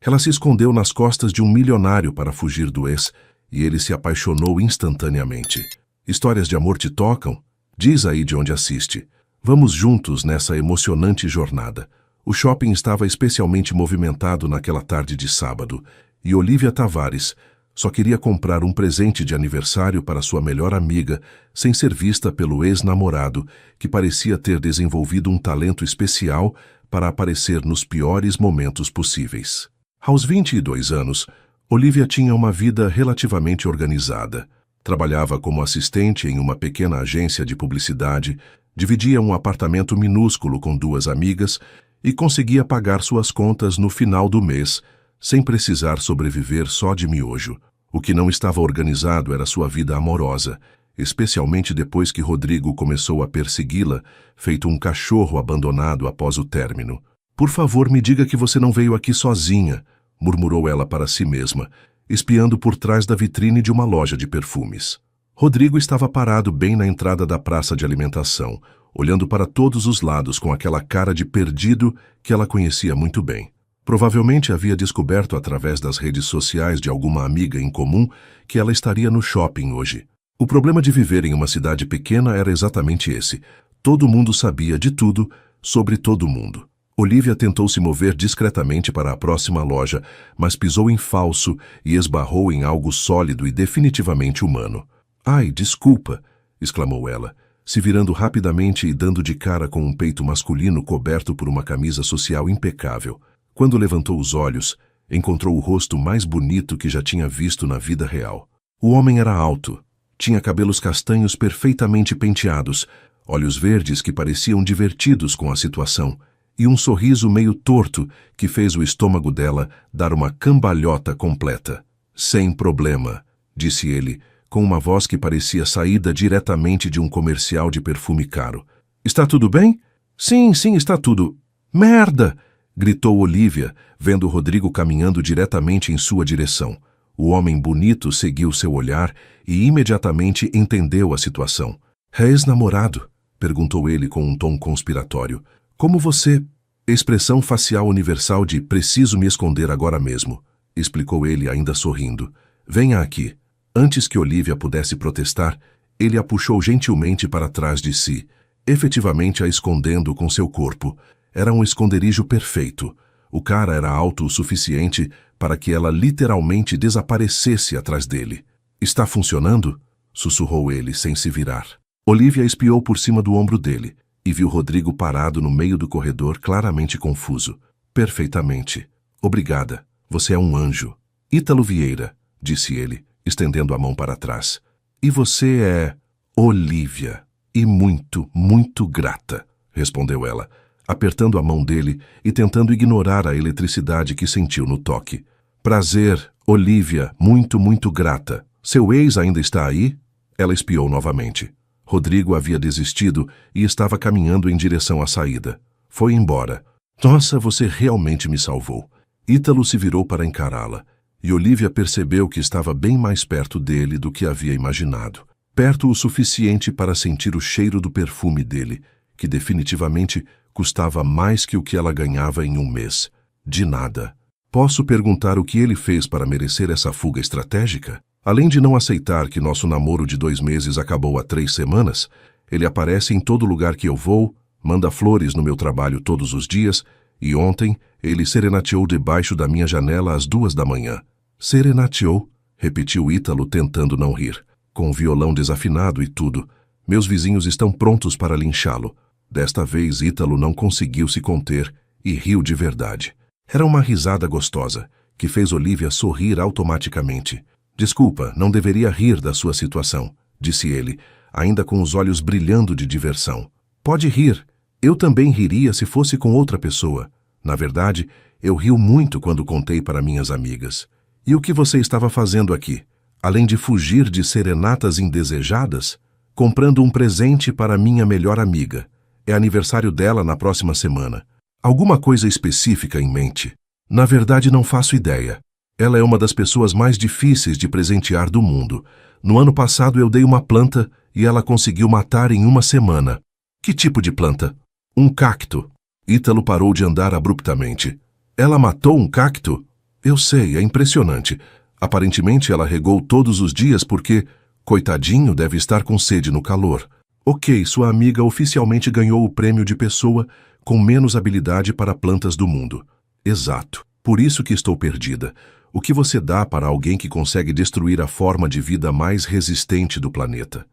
Ela se escondeu nas costas de um milionário para fugir do ex, e ele se apaixonou instantaneamente. Histórias de amor te tocam? Diz aí de onde assiste. Vamos juntos nessa emocionante jornada. O shopping estava especialmente movimentado naquela tarde de sábado, e Olivia Tavares só queria comprar um presente de aniversário para sua melhor amiga, sem ser vista pelo ex-namorado, que parecia ter desenvolvido um talento especial para aparecer nos piores momentos possíveis. Aos 22 anos, Olivia tinha uma vida relativamente organizada. Trabalhava como assistente em uma pequena agência de publicidade, dividia um apartamento minúsculo com 2 amigas e conseguia pagar suas contas no final do mês, sem precisar sobreviver só de miojo. O que não estava organizado era sua vida amorosa, especialmente depois que Rodrigo começou a persegui-la, feito um cachorro abandonado após o término. Por favor, me diga que você não veio aqui sozinha, murmurou ela para si mesma, espiando por trás da vitrine de uma loja de perfumes. Rodrigo estava parado bem na entrada da praça de alimentação, olhando para todos os lados com aquela cara de perdido que ela conhecia muito bem. Provavelmente havia descoberto através das redes sociais de alguma amiga em comum que ela estaria no shopping hoje. O problema de viver em uma cidade pequena era exatamente esse. Todo mundo sabia de tudo, sobre todo mundo. Olivia tentou se mover discretamente para a próxima loja, mas pisou em falso e esbarrou em algo sólido e definitivamente humano. "Ai, desculpa", exclamou ela, se virando rapidamente e dando de cara com um peito masculino coberto por uma camisa social impecável. Quando levantou os olhos, encontrou o rosto mais bonito que já tinha visto na vida real. O homem era alto, tinha cabelos castanhos perfeitamente penteados, olhos verdes que pareciam divertidos com a situação, e um sorriso meio torto que fez o estômago dela dar uma cambalhota completa. "Sem problema", disse ele, com uma voz que parecia saída diretamente de um comercial de perfume caro. "Está tudo bem?" Sim, está tudo." "Merda!" gritou Olivia, vendo Rodrigo caminhando diretamente em sua direção. O homem bonito seguiu seu olhar e imediatamente entendeu a situação. "É ex-namorado?" perguntou ele com um tom conspiratório. "Como você?" Expressão facial universal de "preciso me esconder agora mesmo", explicou ele ainda sorrindo. "Venha aqui." Antes que Olivia pudesse protestar, ele a puxou gentilmente para trás de si, efetivamente a escondendo com seu corpo. Era um esconderijo perfeito. O cara era alto o suficiente para que ela literalmente desaparecesse atrás dele. "Está funcionando?" sussurrou ele, sem se virar. Olivia espiou por cima do ombro dele e viu Rodrigo parado no meio do corredor, claramente confuso. "Perfeitamente. Obrigada. Você é um anjo." "Ítalo Vieira", disse ele, estendendo a mão para trás. "E você é Olivia. E muito, muito grata", respondeu ela, apertando a mão dele e tentando ignorar a eletricidade que sentiu no toque. "Prazer, Olivia, muito, muito grata. Seu ex ainda está aí?" Ela espiou novamente. Rodrigo havia desistido e estava caminhando em direção à saída. Foi embora. "Nossa, você realmente me salvou." Ítalo se virou para encará-la, e Olivia percebeu que estava bem mais perto dele do que havia imaginado. Perto o suficiente para sentir o cheiro do perfume dele, que definitivamente custava mais que o que ela ganhava em um mês. De nada. Posso perguntar o que ele fez para merecer essa fuga estratégica? Além de não aceitar que nosso namoro de 2 meses acabou há 3 semanas, ele aparece em todo lugar que eu vou, manda flores no meu trabalho todos os dias, e ontem ele serenateou debaixo da minha janela às 2 da manhã. "Serenateou?" repetiu Ítalo, tentando não rir. "Com o violão desafinado e tudo. Meus vizinhos estão prontos para linchá-lo." Desta vez, Ítalo não conseguiu se conter e riu de verdade. Era uma risada gostosa, que fez Olivia sorrir automaticamente. "Desculpa, não deveria rir da sua situação", disse ele, ainda com os olhos brilhando de diversão. "Pode rir. Eu também riria se fosse com outra pessoa. Na verdade, eu rio muito quando contei para minhas amigas." "E o que você estava fazendo aqui? Além de fugir de serenatas indesejadas?" "Comprando um presente para minha melhor amiga. É aniversário dela na próxima semana." "Alguma coisa específica em mente?" "Na verdade, não faço ideia. Ela é uma das pessoas mais difíceis de presentear do mundo. No ano passado eu dei uma planta e ela conseguiu matar em uma semana." "Que tipo de planta?" "Um cacto." Ítalo parou de andar abruptamente. "Ela matou um cacto?" Eu sei, é impressionante. Aparentemente ela regou todos os dias porque, coitadinho, deve estar com sede no calor. Ok, sua amiga oficialmente ganhou o prêmio de pessoa com menos habilidade para plantas do mundo. Exato. Por isso que estou perdida. O que você dá para alguém que consegue destruir a forma de vida mais resistente do planeta?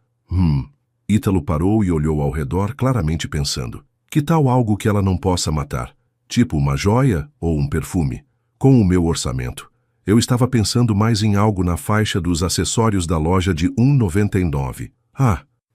Ítalo parou e olhou ao redor, claramente pensando. Que tal algo que ela não possa matar? Tipo uma joia ou um perfume? Com o meu orçamento, eu estava pensando mais em algo na faixa dos acessórios da loja de R$1,99.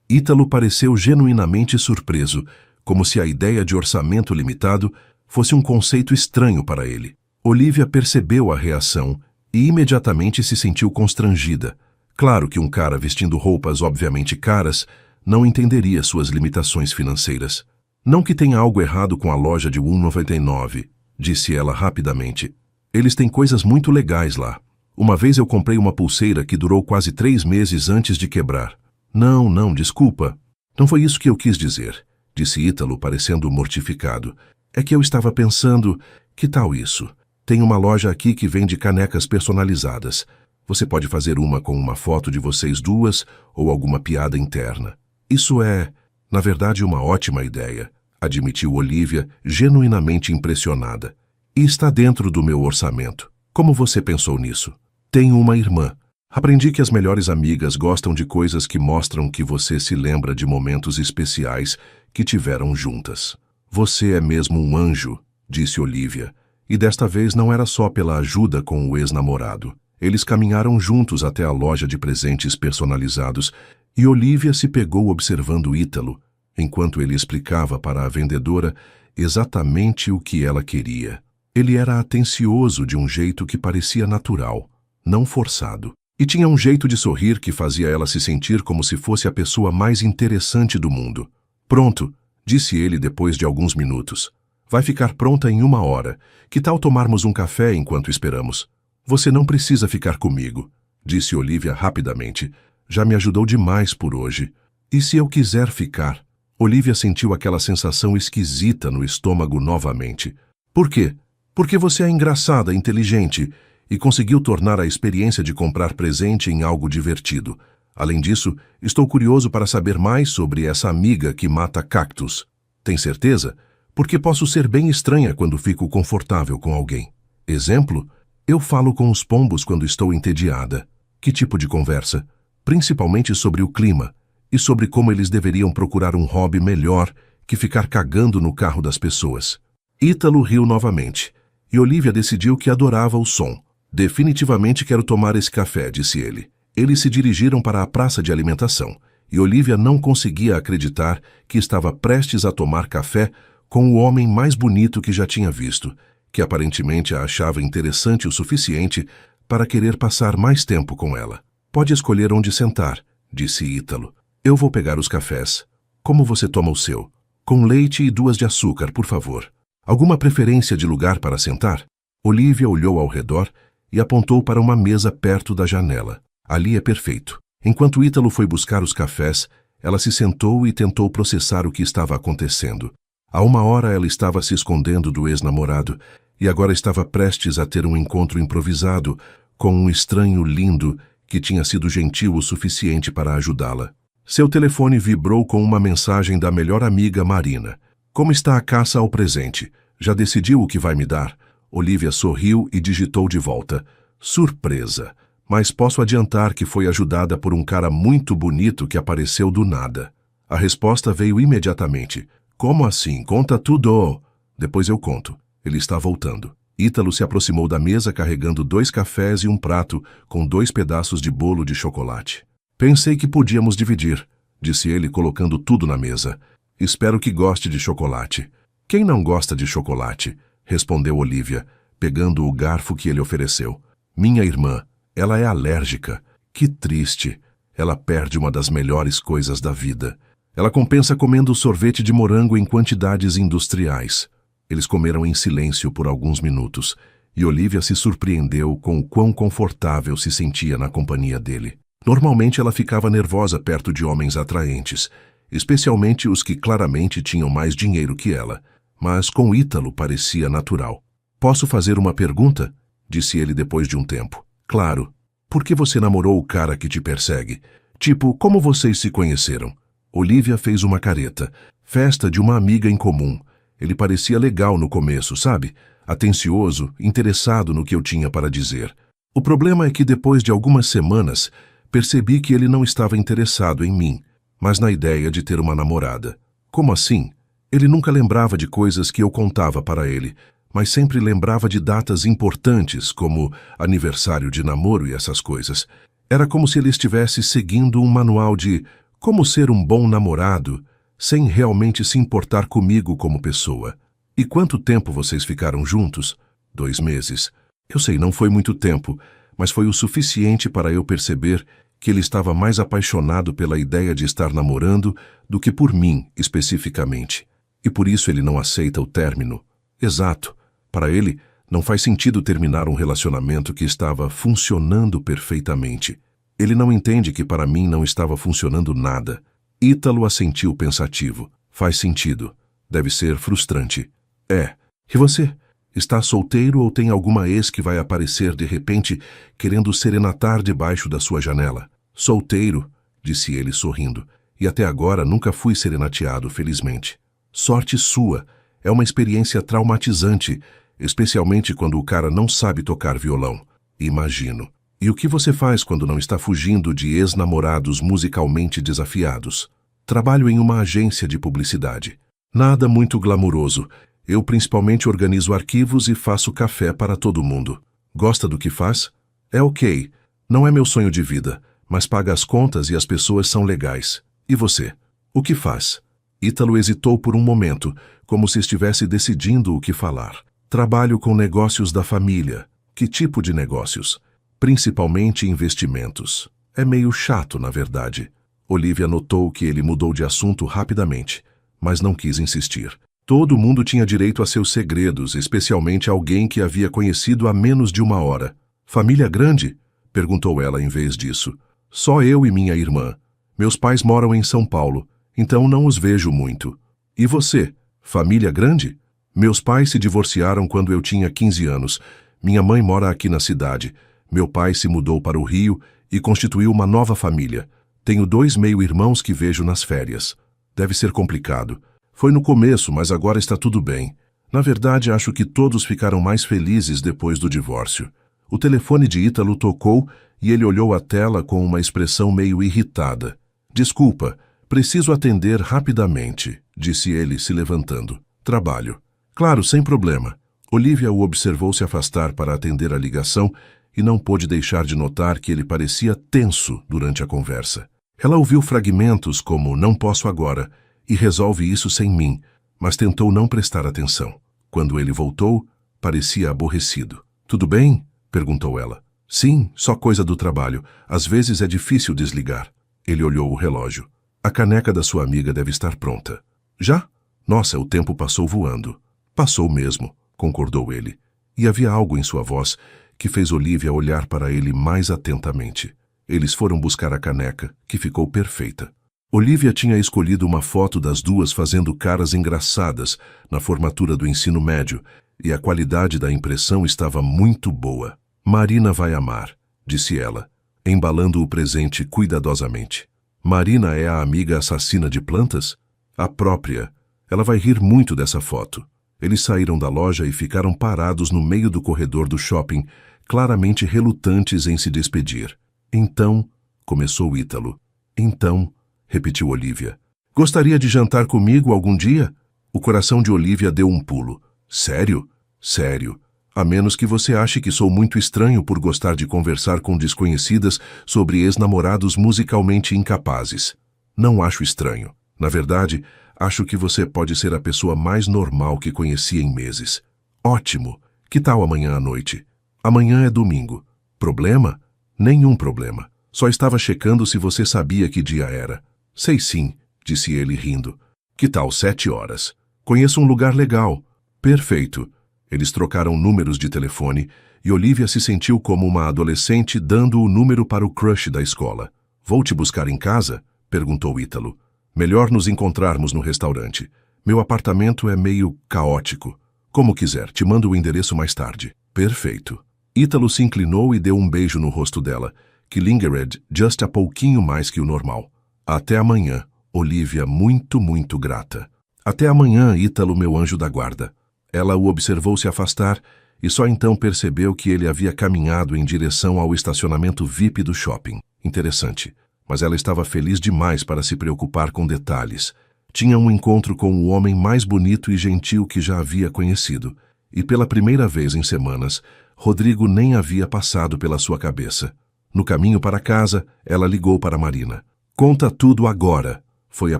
Ítalo pareceu genuinamente surpreso, como se a ideia de orçamento limitado fosse um conceito estranho para ele. Olivia percebeu a reação e imediatamente se sentiu constrangida. Claro que um cara vestindo roupas obviamente caras não entenderia suas limitações financeiras. Não que tenha algo errado com a loja de R$1,99, disse ela rapidamente. Eles têm coisas muito legais lá. Uma vez eu comprei uma pulseira que durou quase 3 meses antes de quebrar. Não, desculpa. Não foi isso que eu quis dizer, disse Ítalo, parecendo mortificado. É que eu estava pensando, que tal isso? Tem uma loja aqui que vende canecas personalizadas. Você pode fazer uma com uma foto de vocês duas ou alguma piada interna. Isso é, na verdade, uma ótima ideia, admitiu Olivia, genuinamente impressionada. E está dentro do meu orçamento. Como você pensou nisso? Tenho uma irmã. Aprendi que as melhores amigas gostam de coisas que mostram que você se lembra de momentos especiais que tiveram juntas. Você é mesmo um anjo, disse Olivia. E desta vez não era só pela ajuda com o ex-namorado. Eles caminharam juntos até a loja de presentes personalizados e Olivia se pegou observando Ítalo, enquanto ele explicava para a vendedora exatamente o que ela queria. Ele era atencioso de um jeito que parecia natural, não forçado. E tinha um jeito de sorrir que fazia ela se sentir como se fosse a pessoa mais interessante do mundo. Pronto, disse ele depois de alguns minutos. Vai ficar pronta em 1 hora. Que tal tomarmos um café enquanto esperamos? Você não precisa ficar comigo, disse Olivia rapidamente. Já me ajudou demais por hoje. E se eu quiser ficar? Olivia sentiu aquela sensação esquisita no estômago novamente. Por quê? Porque você é engraçada, inteligente e conseguiu tornar a experiência de comprar presente em algo divertido. Além disso, estou curioso para saber mais sobre essa amiga que mata cactos. Tem certeza? Porque posso ser bem estranha quando fico confortável com alguém. Exemplo? Eu falo com os pombos quando estou entediada. Que tipo de conversa? Principalmente sobre o clima e sobre como eles deveriam procurar um hobby melhor que ficar cagando no carro das pessoas. Ítalo riu novamente e Olivia decidiu que adorava o som. Definitivamente quero tomar esse café, disse ele. Eles se dirigiram para a praça de alimentação e Olivia não conseguia acreditar que estava prestes a tomar café com o homem mais bonito que já tinha visto, que aparentemente a achava interessante o suficiente para querer passar mais tempo com ela. Pode escolher onde sentar, disse Ítalo. Eu vou pegar os cafés. Como você toma o seu? Com leite e 2 de açúcar, por favor. Alguma preferência de lugar para sentar? Olivia olhou ao redor e apontou para uma mesa perto da janela. Ali é perfeito. Enquanto Ítalo foi buscar os cafés, ela se sentou e tentou processar o que estava acontecendo. Há 1 hora ela estava se escondendo do ex-namorado e agora estava prestes a ter um encontro improvisado com um estranho lindo que tinha sido gentil o suficiente para ajudá-la. Seu telefone vibrou com uma mensagem da melhor amiga Marina. Como está a caça ao presente? Já decidiu o que vai me dar? Olivia sorriu e digitou de volta. Surpresa! Mas posso adiantar que foi ajudada por um cara muito bonito que apareceu do nada. A resposta veio imediatamente. Como assim? Conta tudo! Depois eu conto. Ele está voltando. Ítalo se aproximou da mesa carregando 2 cafés e um prato com 2 pedaços de bolo de chocolate. Pensei que podíamos dividir, disse ele colocando tudo na mesa. Espero que goste de chocolate. Quem não gosta de chocolate? Respondeu Olivia, pegando o garfo que ele ofereceu. Minha irmã, ela é alérgica. Que triste. Ela perde uma das melhores coisas da vida. Ela compensa comendo sorvete de morango em quantidades industriais. Eles comeram em silêncio por alguns minutos, e Olivia se surpreendeu com o quão confortável se sentia na companhia dele. Normalmente ela ficava nervosa perto de homens atraentes, especialmente os que claramente tinham mais dinheiro que ela, mas com Ítalo parecia natural. Posso fazer uma pergunta? disse ele depois de um tempo. Claro. Por que você namorou o cara que te persegue? Tipo, como vocês se conheceram? Olivia fez uma careta. Festa de uma amiga em comum. Ele parecia legal no começo, sabe? Atencioso, interessado no que eu tinha para dizer. O problema é que depois de algumas semanas, percebi que ele não estava interessado em mim, mas na ideia de ter uma namorada. Como assim? Ele nunca lembrava de coisas que eu contava para ele, mas sempre lembrava de datas importantes, como aniversário de namoro e essas coisas. Era como se ele estivesse seguindo um manual de como ser um bom namorado, sem realmente se importar comigo como pessoa. E quanto tempo vocês ficaram juntos? 2 meses. Eu sei, não foi muito tempo, mas foi o suficiente para eu perceber que ele estava mais apaixonado pela ideia de estar namorando do que por mim, especificamente. E por isso ele não aceita o término. Exato. Para ele, não faz sentido terminar um relacionamento que estava funcionando perfeitamente. Ele não entende que para mim não estava funcionando nada. Ítalo assentiu pensativo. Faz sentido. Deve ser frustrante. É. E você? Está solteiro ou tem alguma ex que vai aparecer de repente querendo serenatar debaixo da sua janela? Solteiro, disse ele sorrindo. E até agora nunca fui serenateado, felizmente. Sorte sua. É uma experiência traumatizante, especialmente quando o cara não sabe tocar violão. Imagino. E o que você faz quando não está fugindo de ex-namorados musicalmente desafiados? Trabalho em uma agência de publicidade. Nada muito glamuroso. Eu principalmente organizo arquivos e faço café para todo mundo. Gosta do que faz? É ok. Não é meu sonho de vida, mas paga as contas e as pessoas são legais. E você? O que faz? Ítalo hesitou por um momento, como se estivesse decidindo o que falar. Trabalho com negócios da família. Que tipo de negócios? Principalmente investimentos. É meio chato, na verdade. Olivia notou que ele mudou de assunto rapidamente, mas não quis insistir. Todo mundo tinha direito a seus segredos, especialmente alguém que havia conhecido há menos de 1 hora. Família grande? Perguntou ela em vez disso. Só eu e minha irmã. Meus pais moram em São Paulo, então não os vejo muito. E você? Família grande? Meus pais se divorciaram quando eu tinha 15 anos. Minha mãe mora aqui na cidade. Meu pai se mudou para o Rio e constituiu uma nova família. Tenho 2 meio-irmãos que vejo nas férias. Deve ser complicado. Foi no começo, mas agora está tudo bem. Na verdade, acho que todos ficaram mais felizes depois do divórcio. O telefone de Ítalo tocou e ele olhou a tela com uma expressão meio irritada. Desculpa, preciso atender rapidamente, disse ele, se levantando. Trabalho. Claro, sem problema. Olivia o observou se afastar para atender a ligação e não pôde deixar de notar que ele parecia tenso durante a conversa. Ela ouviu fragmentos como "não posso agora" e "resolve isso sem mim", mas tentou não prestar atenção. Quando ele voltou, parecia aborrecido. "Tudo bem?" perguntou ela. "Sim, só coisa do trabalho. Às vezes é difícil desligar." Ele olhou o relógio. "A caneca da sua amiga deve estar pronta." "Já? Nossa, o tempo passou voando." "Passou mesmo", concordou ele. E havia algo em sua voz que fez Olivia olhar para ele mais atentamente. Eles foram buscar a caneca, que ficou perfeita. Olivia tinha escolhido uma foto das duas fazendo caras engraçadas na formatura do ensino médio, e a qualidade da impressão estava muito boa. "Marina vai amar", disse ela, embalando o presente cuidadosamente. "Marina é a amiga assassina de plantas?" "A própria. Ela vai rir muito dessa foto." Eles saíram da loja e ficaram parados no meio do corredor do shopping, claramente relutantes em se despedir. "Então", começou Ítalo. "Então", repetiu Olivia. "Gostaria de jantar comigo algum dia?" O coração de Olivia deu um pulo. "Sério?" "Sério. A menos que você ache que sou muito estranho por gostar de conversar com desconhecidas sobre ex-namorados musicalmente incapazes." "Não acho estranho. Na verdade, acho que você pode ser a pessoa mais normal que conheci em meses." "Ótimo. Que tal amanhã à noite?" "Amanhã é domingo." "Problema?" "Nenhum problema. Só estava checando se você sabia que dia era." "Sei sim", disse ele rindo. "Que tal 7 horas? Conheço um lugar legal." "Perfeito." Eles trocaram números de telefone e Olivia se sentiu como uma adolescente dando o número para o crush da escola. "Vou te buscar em casa?" perguntou Ítalo. "Melhor nos encontrarmos no restaurante. Meu apartamento é meio caótico." "Como quiser, te mando o endereço mais tarde." "Perfeito." Ítalo se inclinou e deu um beijo no rosto dela, que lingered just a pouquinho mais que o normal. Até amanhã, Olivia, muito grata. Até amanhã, Ítalo, meu anjo da guarda. Ela o observou se afastar e só então percebeu que ele havia caminhado em direção ao estacionamento VIP do shopping. Interessante, mas ela estava feliz demais para se preocupar com detalhes. Tinha um encontro com o homem mais bonito e gentil que já havia conhecido, e pela primeira vez em semanas, Rodrigo nem havia passado pela sua cabeça. No caminho para casa, ela ligou para Marina. "Conta tudo agora", foi a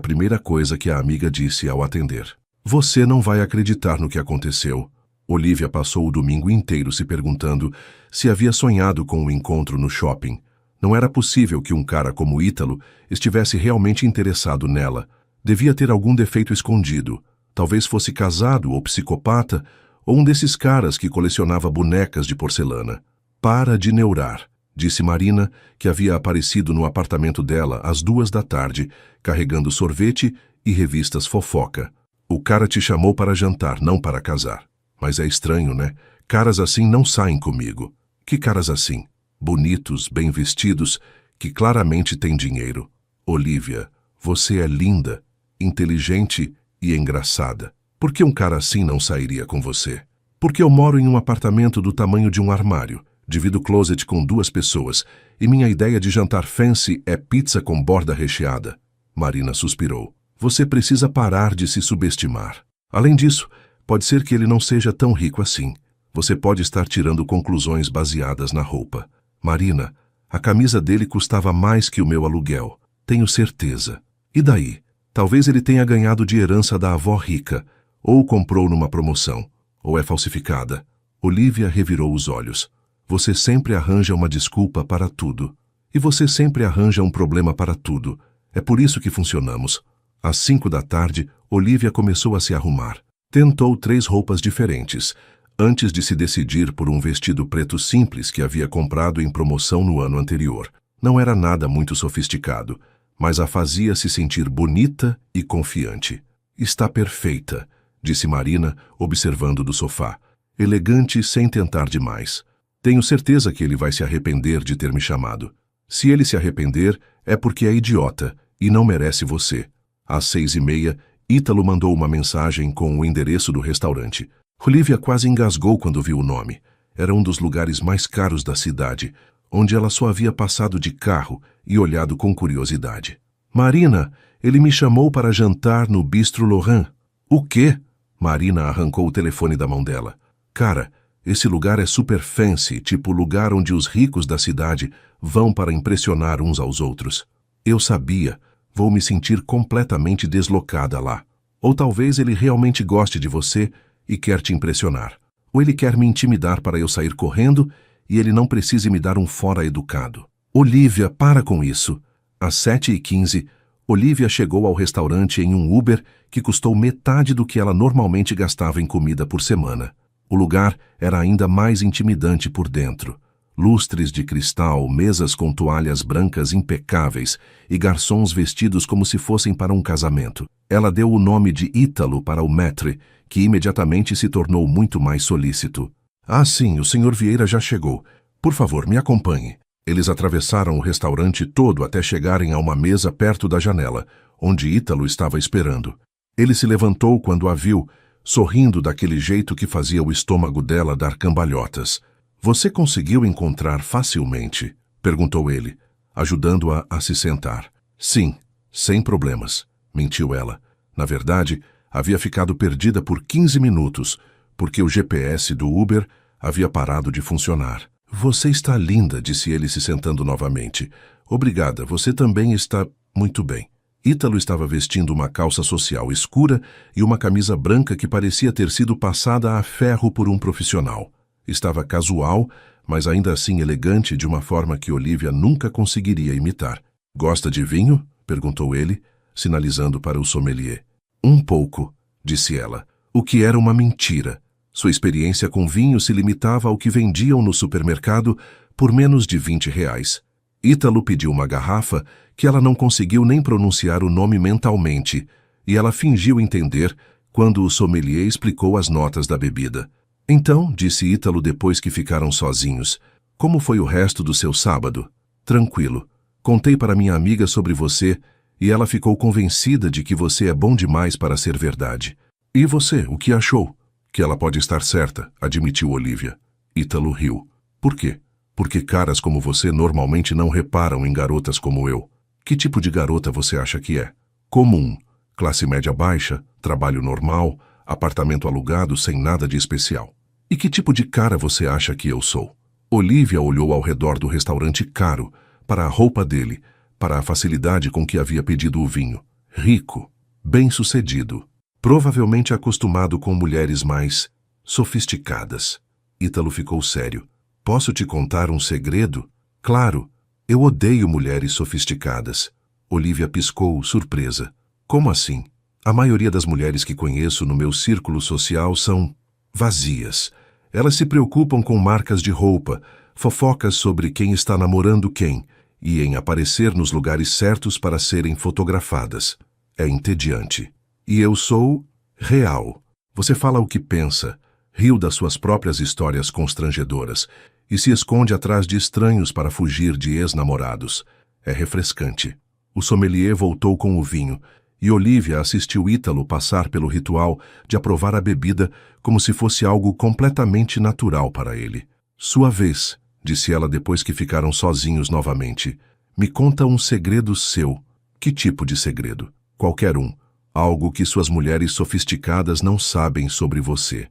primeira coisa que a amiga disse ao atender. "Você não vai acreditar no que aconteceu." Olivia passou o domingo inteiro se perguntando se havia sonhado com o encontro no shopping. Não era possível que um cara como Ítalo estivesse realmente interessado nela. Devia ter algum defeito escondido. Talvez fosse casado ou psicopata, ou um desses caras que colecionava bonecas de porcelana. "Para de neurar", disse Marina, que havia aparecido no apartamento dela às 2 da tarde, carregando sorvete e revistas fofoca. "O cara te chamou para jantar, não para casar. Mas é estranho, né? Caras assim não saem comigo." "Que caras assim?" "Bonitos, bem vestidos, que claramente têm dinheiro." "Olivia, você é linda, inteligente e engraçada. Por que um cara assim não sairia com você?" "Porque eu moro em um apartamento do tamanho de um armário. Divido closet com 2 pessoas, e minha ideia de jantar fancy é pizza com borda recheada." Marina suspirou. "Você precisa parar de se subestimar. Além disso, pode ser que ele não seja tão rico assim. Você pode estar tirando conclusões baseadas na roupa." "Marina, a camisa dele custava mais que o meu aluguel. Tenho certeza." "E daí? Talvez ele tenha ganhado de herança da avó rica, ou comprou numa promoção, ou é falsificada." Olivia revirou os olhos. "Você sempre arranja uma desculpa para tudo. E você sempre arranja um problema para tudo. É por isso que funcionamos." Às 5 da tarde, Olivia começou a se arrumar. Tentou 3 roupas diferentes, antes de se decidir por um vestido preto simples que havia comprado em promoção no ano anterior. Não era nada muito sofisticado, mas a fazia se sentir bonita e confiante. "Está perfeita", disse Marina, observando do sofá. "Elegante sem tentar demais. Tenho certeza que ele vai se arrepender de ter me chamado. Se ele se arrepender, é porque é idiota e não merece você." Às 6h30, Ítalo mandou uma mensagem com o endereço do restaurante. Olivia quase engasgou quando viu o nome. Era um dos lugares mais caros da cidade, onde ela só havia passado de carro e olhado com curiosidade. "Marina, ele me chamou para jantar no Bistro Laurent." "O quê?" Marina arrancou o telefone da mão dela. "Cara, esse lugar é super fancy, tipo lugar onde os ricos da cidade vão para impressionar uns aos outros." "Eu sabia. Vou me sentir completamente deslocada lá. Ou talvez ele realmente goste de você e quer te impressionar. Ou ele quer me intimidar para eu sair correndo e ele não precise me dar um fora educado." "Olivia, para com isso." Às 7h15, Olivia chegou ao restaurante em um Uber que custou metade do que ela normalmente gastava em comida por semana. O lugar era ainda mais intimidante por dentro. Lustres de cristal, mesas com toalhas brancas impecáveis e garçons vestidos como se fossem para um casamento. Ela deu o nome de Ítalo para o maître, que imediatamente se tornou muito mais solícito. "Ah, sim, o Sr. Vieira já chegou. Por favor, me acompanhe." Eles atravessaram o restaurante todo até chegarem a uma mesa perto da janela, onde Ítalo estava esperando. Ele se levantou quando a viu, sorrindo daquele jeito que fazia o estômago dela dar cambalhotas. "Você conseguiu encontrar facilmente?" perguntou ele, ajudando-a a se sentar. "Sim, sem problemas", mentiu ela. Na verdade, havia ficado perdida por 15 minutos, porque o GPS do Uber havia parado de funcionar. "Você está linda", disse ele se sentando novamente. "Obrigada, você também está muito bem." Ítalo estava vestindo uma calça social escura e uma camisa branca que parecia ter sido passada a ferro por um profissional. Estava casual, mas ainda assim elegante de uma forma que Olivia nunca conseguiria imitar. "Gosta de vinho?" perguntou ele, sinalizando para o sommelier. "Um pouco", disse ela, o que era uma mentira. Sua experiência com vinho se limitava ao que vendiam no supermercado por menos de R$ 20. Ítalo pediu uma garrafa que ela não conseguiu nem pronunciar o nome mentalmente, e ela fingiu entender quando o sommelier explicou as notas da bebida. Então, disse Ítalo depois que ficaram sozinhos, como foi o resto do seu sábado? Tranquilo. Contei para minha amiga sobre você e ela ficou convencida de que você é bom demais para ser verdade. E você, o que achou? Que ela pode estar certa, admitiu Olivia. Ítalo riu. Por quê? Porque caras como você normalmente não reparam em garotas como eu. Que tipo de garota você acha que é? Comum. Classe média baixa, trabalho normal, apartamento alugado sem nada de especial. E que tipo de cara você acha que eu sou? Olivia olhou ao redor do restaurante caro, para a roupa dele, para a facilidade com que havia pedido o vinho. Rico, bem-sucedido, provavelmente acostumado com mulheres mais sofisticadas. Ítalo ficou sério. Posso te contar um segredo? Claro, eu odeio mulheres sofisticadas. Olivia piscou, surpresa. Como assim? A maioria das mulheres que conheço no meu círculo social são vazias. Elas se preocupam com marcas de roupa, fofocas sobre quem está namorando quem, e em aparecer nos lugares certos para serem fotografadas. É entediante. E eu sou real. Você fala o que pensa, riu das suas próprias histórias constrangedoras e se esconde atrás de estranhos para fugir de ex-namorados. É refrescante. O sommelier voltou com o vinho e Olivia assistiu Ítalo passar pelo ritual de aprovar a bebida como se fosse algo completamente natural para ele. Sua vez, disse ela depois que ficaram sozinhos novamente. Me conta um segredo seu. Que tipo de segredo? Qualquer um. Algo que suas mulheres sofisticadas não sabem sobre você.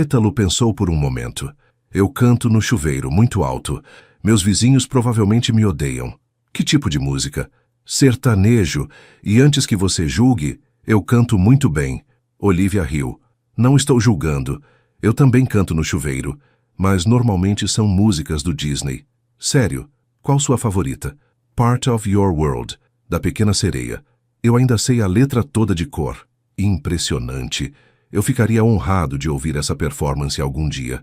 Ítalo pensou por um momento. Eu canto no chuveiro, muito alto. Meus vizinhos provavelmente me odeiam. Que tipo de música? Sertanejo. E antes que você julgue, eu canto muito bem. Olivia riu. Não estou julgando. Eu também canto no chuveiro. Mas normalmente são músicas do Disney. Sério, qual sua favorita? Part of Your World, da Pequena Sereia. Eu ainda sei a letra toda de cor. Impressionante. Eu ficaria honrado de ouvir essa performance algum dia.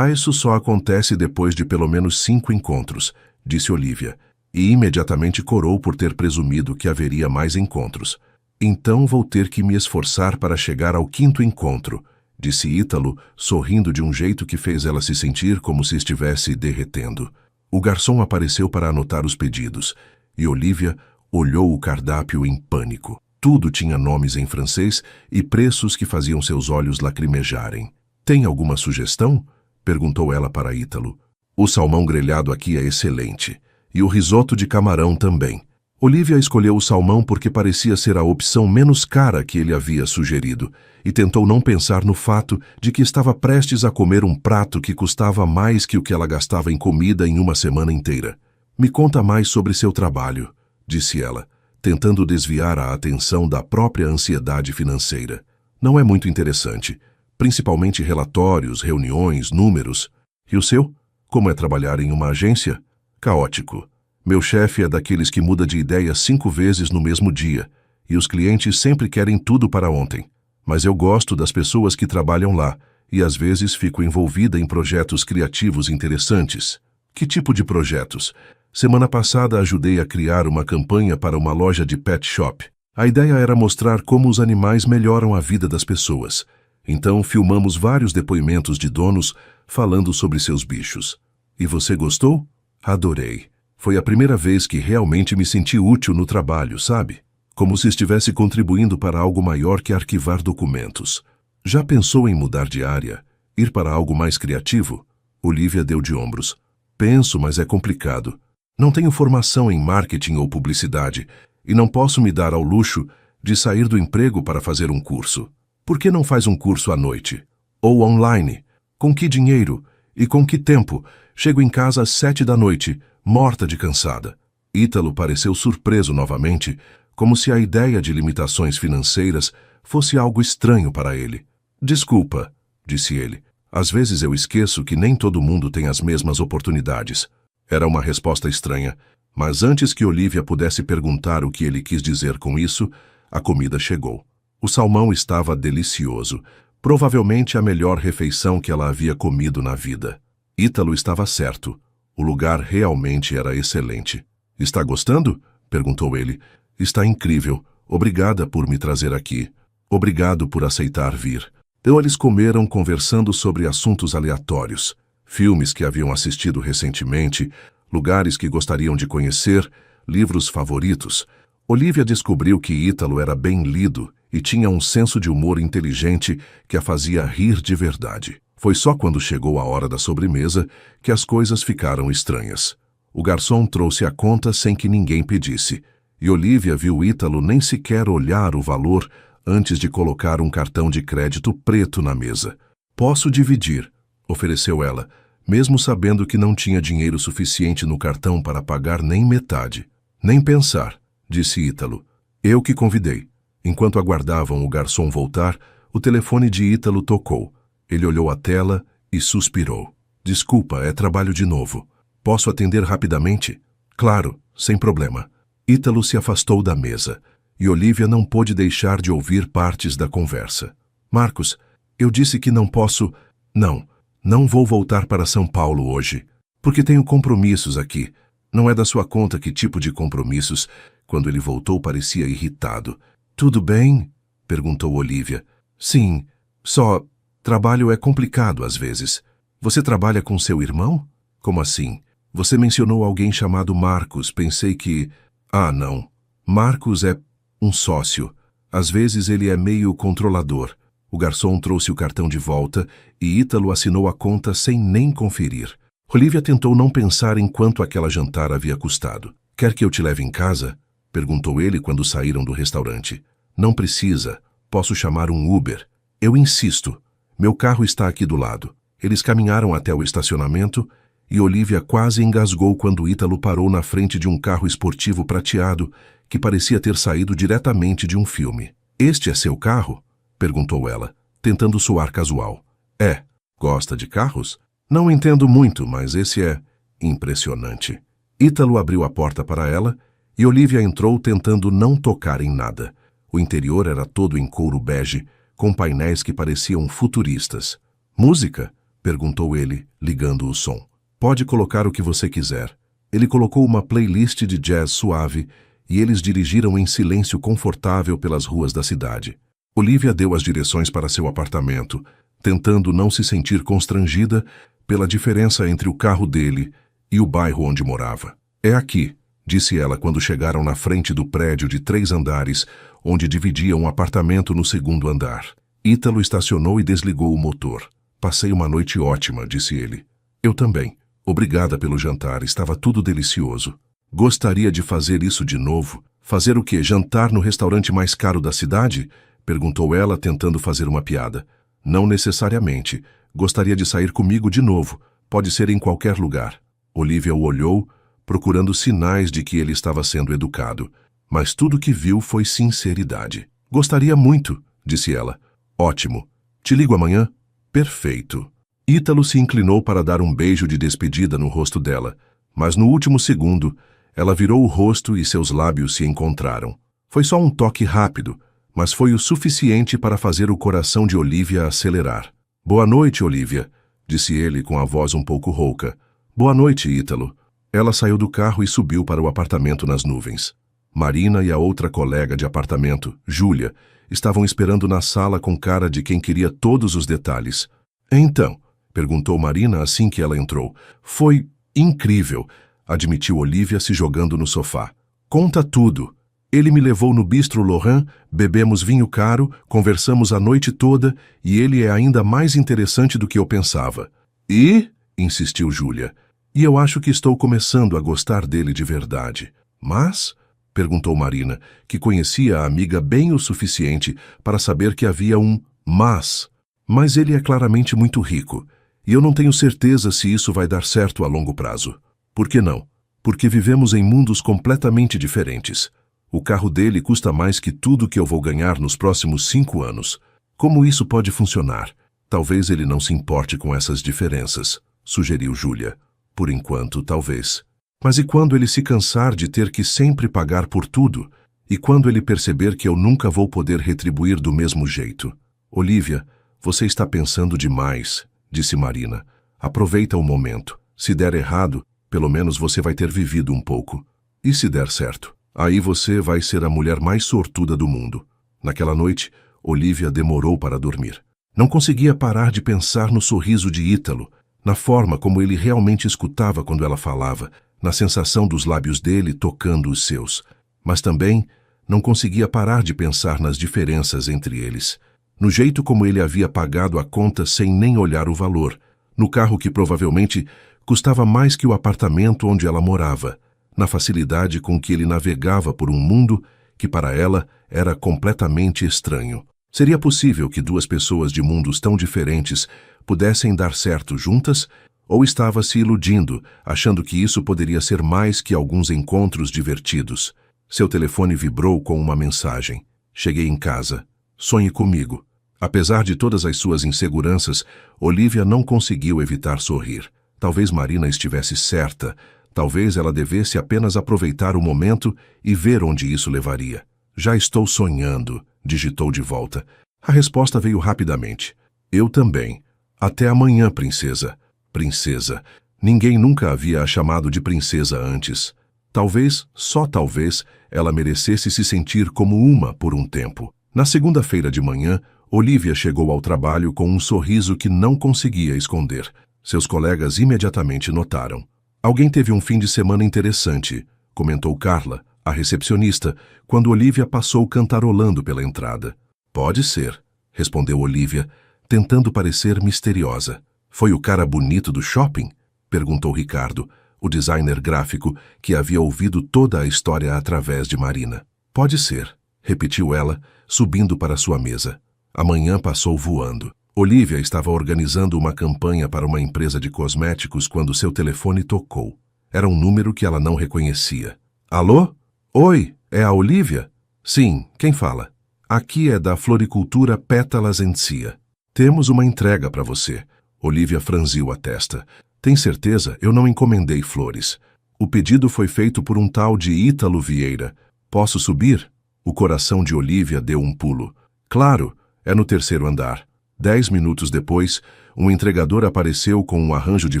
Isso só acontece depois de pelo menos 5 encontros, disse Olivia, e imediatamente corou por ter presumido que haveria mais encontros. Então vou ter que me esforçar para chegar ao 5º encontro, disse Ítalo, sorrindo de um jeito que fez ela se sentir como se estivesse derretendo. O garçom apareceu para anotar os pedidos, e Olivia olhou o cardápio em pânico. Tudo tinha nomes em francês e preços que faziam seus olhos lacrimejarem. Tem alguma sugestão? Perguntou ela para Ítalo. O salmão grelhado aqui é excelente, e o risoto de camarão também. Olivia escolheu o salmão porque parecia ser a opção menos cara que ele havia sugerido, e tentou não pensar no fato de que estava prestes a comer um prato que custava mais que o que ela gastava em comida em uma semana inteira. Me conta mais sobre seu trabalho, disse ela, tentando desviar a atenção da própria ansiedade financeira. Não é muito interessante, principalmente relatórios, reuniões, números. E o seu? Como é trabalhar em uma agência? Caótico. Meu chefe é daqueles que muda de ideia 5 vezes no mesmo dia, e os clientes sempre querem tudo para ontem. Mas eu gosto das pessoas que trabalham lá, e às vezes fico envolvida em projetos criativos interessantes. Que tipo de projetos? Semana passada ajudei a criar uma campanha para uma loja de pet shop. A ideia era mostrar como os animais melhoram a vida das pessoas. Então filmamos vários depoimentos de donos falando sobre seus bichos. E você gostou? Adorei. Foi a primeira vez que realmente me senti útil no trabalho, sabe? Como se estivesse contribuindo para algo maior que arquivar documentos. Já pensou em mudar de área? Ir para algo mais criativo? Olivia deu de ombros. Penso, mas é complicado. Não tenho formação em marketing ou publicidade e não posso me dar ao luxo de sair do emprego para fazer um curso. Por que não faz um curso à noite? Ou online? Com que dinheiro? E com que tempo? Chego em casa às 7 da noite, morta de cansada. Ítalo pareceu surpreso novamente, como se a ideia de limitações financeiras fosse algo estranho para ele. Desculpa, disse ele. Às vezes eu esqueço que nem todo mundo tem as mesmas oportunidades. Era uma resposta estranha, mas antes que Olivia pudesse perguntar o que ele quis dizer com isso, a comida chegou. O salmão estava delicioso, provavelmente a melhor refeição que ela havia comido na vida. Ítalo estava certo. O lugar realmente era excelente. Está gostando? Perguntou ele. Está incrível. Obrigada por me trazer aqui. Obrigado por aceitar vir. Então eles comeram conversando sobre assuntos aleatórios, filmes que haviam assistido recentemente, lugares que gostariam de conhecer, livros favoritos. Olivia descobriu que Ítalo era bem lido e tinha um senso de humor inteligente que a fazia rir de verdade. Foi só quando chegou a hora da sobremesa que as coisas ficaram estranhas. O garçom trouxe a conta sem que ninguém pedisse, e Olivia viu Ítalo nem sequer olhar o valor antes de colocar um cartão de crédito preto na mesa. "Posso dividir", ofereceu ela, mesmo sabendo que não tinha dinheiro suficiente no cartão para pagar nem metade. "Nem pensar", disse Ítalo. "Eu que convidei." Enquanto aguardavam o garçom voltar, o telefone de Ítalo tocou. Ele olhou a tela e suspirou. "Desculpa, é trabalho de novo. Posso atender rapidamente?" "Claro, sem problema." Ítalo se afastou da mesa, e Olivia não pôde deixar de ouvir partes da conversa. "Marcos, eu disse que não posso... Não vou voltar para São Paulo hoje, porque tenho compromissos aqui." "Não é da sua conta que tipo de compromissos?" Quando ele voltou, parecia irritado. "Tudo bem?" perguntou Olivia. "Sim, só... trabalho é complicado às vezes." "Você trabalha com seu irmão?" "Como assim? Você mencionou alguém chamado Marcos, pensei que..." "Ah, não. Marcos é um sócio. Às vezes ele é meio controlador." O garçom trouxe o cartão de volta e Ítalo assinou a conta sem nem conferir. Olivia tentou não pensar em quanto aquela jantar havia custado. "Quer que eu te leve em casa?" perguntou ele quando saíram do restaurante. "Não precisa. Posso chamar um Uber." "Eu insisto. Meu carro está aqui do lado." Eles caminharam até o estacionamento e Olivia quase engasgou quando Ítalo parou na frente de um carro esportivo prateado que parecia ter saído diretamente de um filme. "Este é seu carro?" perguntou ela, tentando soar casual. "É. Gosta de carros?" "Não entendo muito, mas esse é impressionante." Ítalo abriu a porta para ela e Olivia entrou tentando não tocar em nada. O interior era todo em couro bege, com painéis que pareciam futuristas. "Música?" perguntou ele, ligando o som. "Pode colocar o que você quiser." Ele colocou uma playlist de jazz suave e eles dirigiram em silêncio confortável pelas ruas da cidade. Olivia deu as direções para seu apartamento, tentando não se sentir constrangida pela diferença entre o carro dele e o bairro onde morava. "É aqui", disse ela quando chegaram na frente do prédio de 3 andares, onde dividia um apartamento no segundo andar. Ítalo estacionou e desligou o motor. "Passei uma noite ótima", disse ele. "Eu também. Obrigada pelo jantar, estava tudo delicioso." "Gostaria de fazer isso de novo?" "Fazer o quê? Jantar no restaurante mais caro da cidade?" perguntou ela, tentando fazer uma piada. "Não necessariamente. Gostaria de sair comigo de novo. Pode ser em qualquer lugar." Olivia o olhou, procurando sinais de que ele estava sendo educado. Mas tudo que viu foi sinceridade. "Gostaria muito", disse ela. "Ótimo. Te ligo amanhã?" "Perfeito." Ítalo se inclinou para dar um beijo de despedida no rosto dela, mas no último segundo, ela virou o rosto e seus lábios se encontraram. Foi só um toque rápido, mas foi o suficiente para fazer o coração de Olivia acelerar. "Boa noite, Olivia", disse ele com a voz um pouco rouca. "Boa noite, Ítalo." Ela saiu do carro e subiu para o apartamento nas nuvens. Marina e a outra colega de apartamento, Júlia, estavam esperando na sala com cara de quem queria todos os detalhes. "Então", perguntou Marina assim que ela entrou. "Foi incrível", admitiu Olivia se jogando no sofá. "Conta tudo." "Ele me levou no Bistro Laurent, bebemos vinho caro, conversamos a noite toda e ele é ainda mais interessante do que eu pensava." "E?" insistiu Júlia. "E eu acho que estou começando a gostar dele de verdade." "Mas?" perguntou Marina, que conhecia a amiga bem o suficiente para saber que havia um mas. "Mas ele é claramente muito rico, e eu não tenho certeza se isso vai dar certo a longo prazo." "Por que não?" "Porque vivemos em mundos completamente diferentes. O carro dele custa mais que tudo que eu vou ganhar nos próximos 5 anos. Como isso pode funcionar?" "Talvez ele não se importe com essas diferenças", sugeriu Júlia. "Por enquanto, talvez. Mas e quando ele se cansar de ter que sempre pagar por tudo? E quando ele perceber que eu nunca vou poder retribuir do mesmo jeito?" "Olivia, você está pensando demais", disse Marina. "Aproveita o momento. Se der errado, pelo menos você vai ter vivido um pouco. E se der certo? Aí você vai ser a mulher mais sortuda do mundo." Naquela noite, Olivia demorou para dormir. Não conseguia parar de pensar no sorriso de Ítalo, na forma como ele realmente escutava quando ela falava, na sensação dos lábios dele tocando os seus. Mas também não conseguia parar de pensar nas diferenças entre eles. No jeito como ele havia pagado a conta sem nem olhar o valor, no carro que provavelmente custava mais que o apartamento onde ela morava, na facilidade com que ele navegava por um mundo que para ela era completamente estranho. Seria possível que duas pessoas de mundos tão diferentes pudessem dar certo juntas? Ou estava se iludindo, achando que isso poderia ser mais que alguns encontros divertidos? Seu telefone vibrou com uma mensagem. Cheguei em casa. Sonhe comigo. Apesar de todas as suas inseguranças, Olivia não conseguiu evitar sorrir. Talvez Marina estivesse certa. Talvez ela devesse apenas aproveitar o momento e ver onde isso levaria. Já estou sonhando, digitou de volta. A resposta veio rapidamente. Eu também. Até amanhã, princesa. Princesa. Ninguém nunca havia a chamado de princesa antes. Talvez, só talvez, ela merecesse se sentir como uma por um tempo. Na segunda-feira de manhã, Olivia chegou ao trabalho com um sorriso que não conseguia esconder. Seus colegas imediatamente notaram. Alguém teve um fim de semana interessante, comentou Carla, a recepcionista, quando Olivia passou cantarolando pela entrada. Pode ser, respondeu Olivia, tentando parecer misteriosa. Foi o cara bonito do shopping? Perguntou Ricardo, o designer gráfico que havia ouvido toda a história através de Marina. Pode ser, repetiu ela, subindo para sua mesa. A manhã passou voando. Olivia estava organizando uma campanha para uma empresa de cosméticos quando seu telefone tocou. Era um número que ela não reconhecia. Alô? Oi, é a Olivia? Sim, quem fala? Aqui é da Floricultura Pétalas Encia. Temos uma entrega para você. Olivia franziu a testa. Tem certeza? Eu não encomendei flores. O pedido foi feito por um tal de Ítalo Vieira. Posso subir? O coração de Olivia deu um pulo. Claro, é no terceiro andar. 10 minutos depois, um entregador apareceu com um arranjo de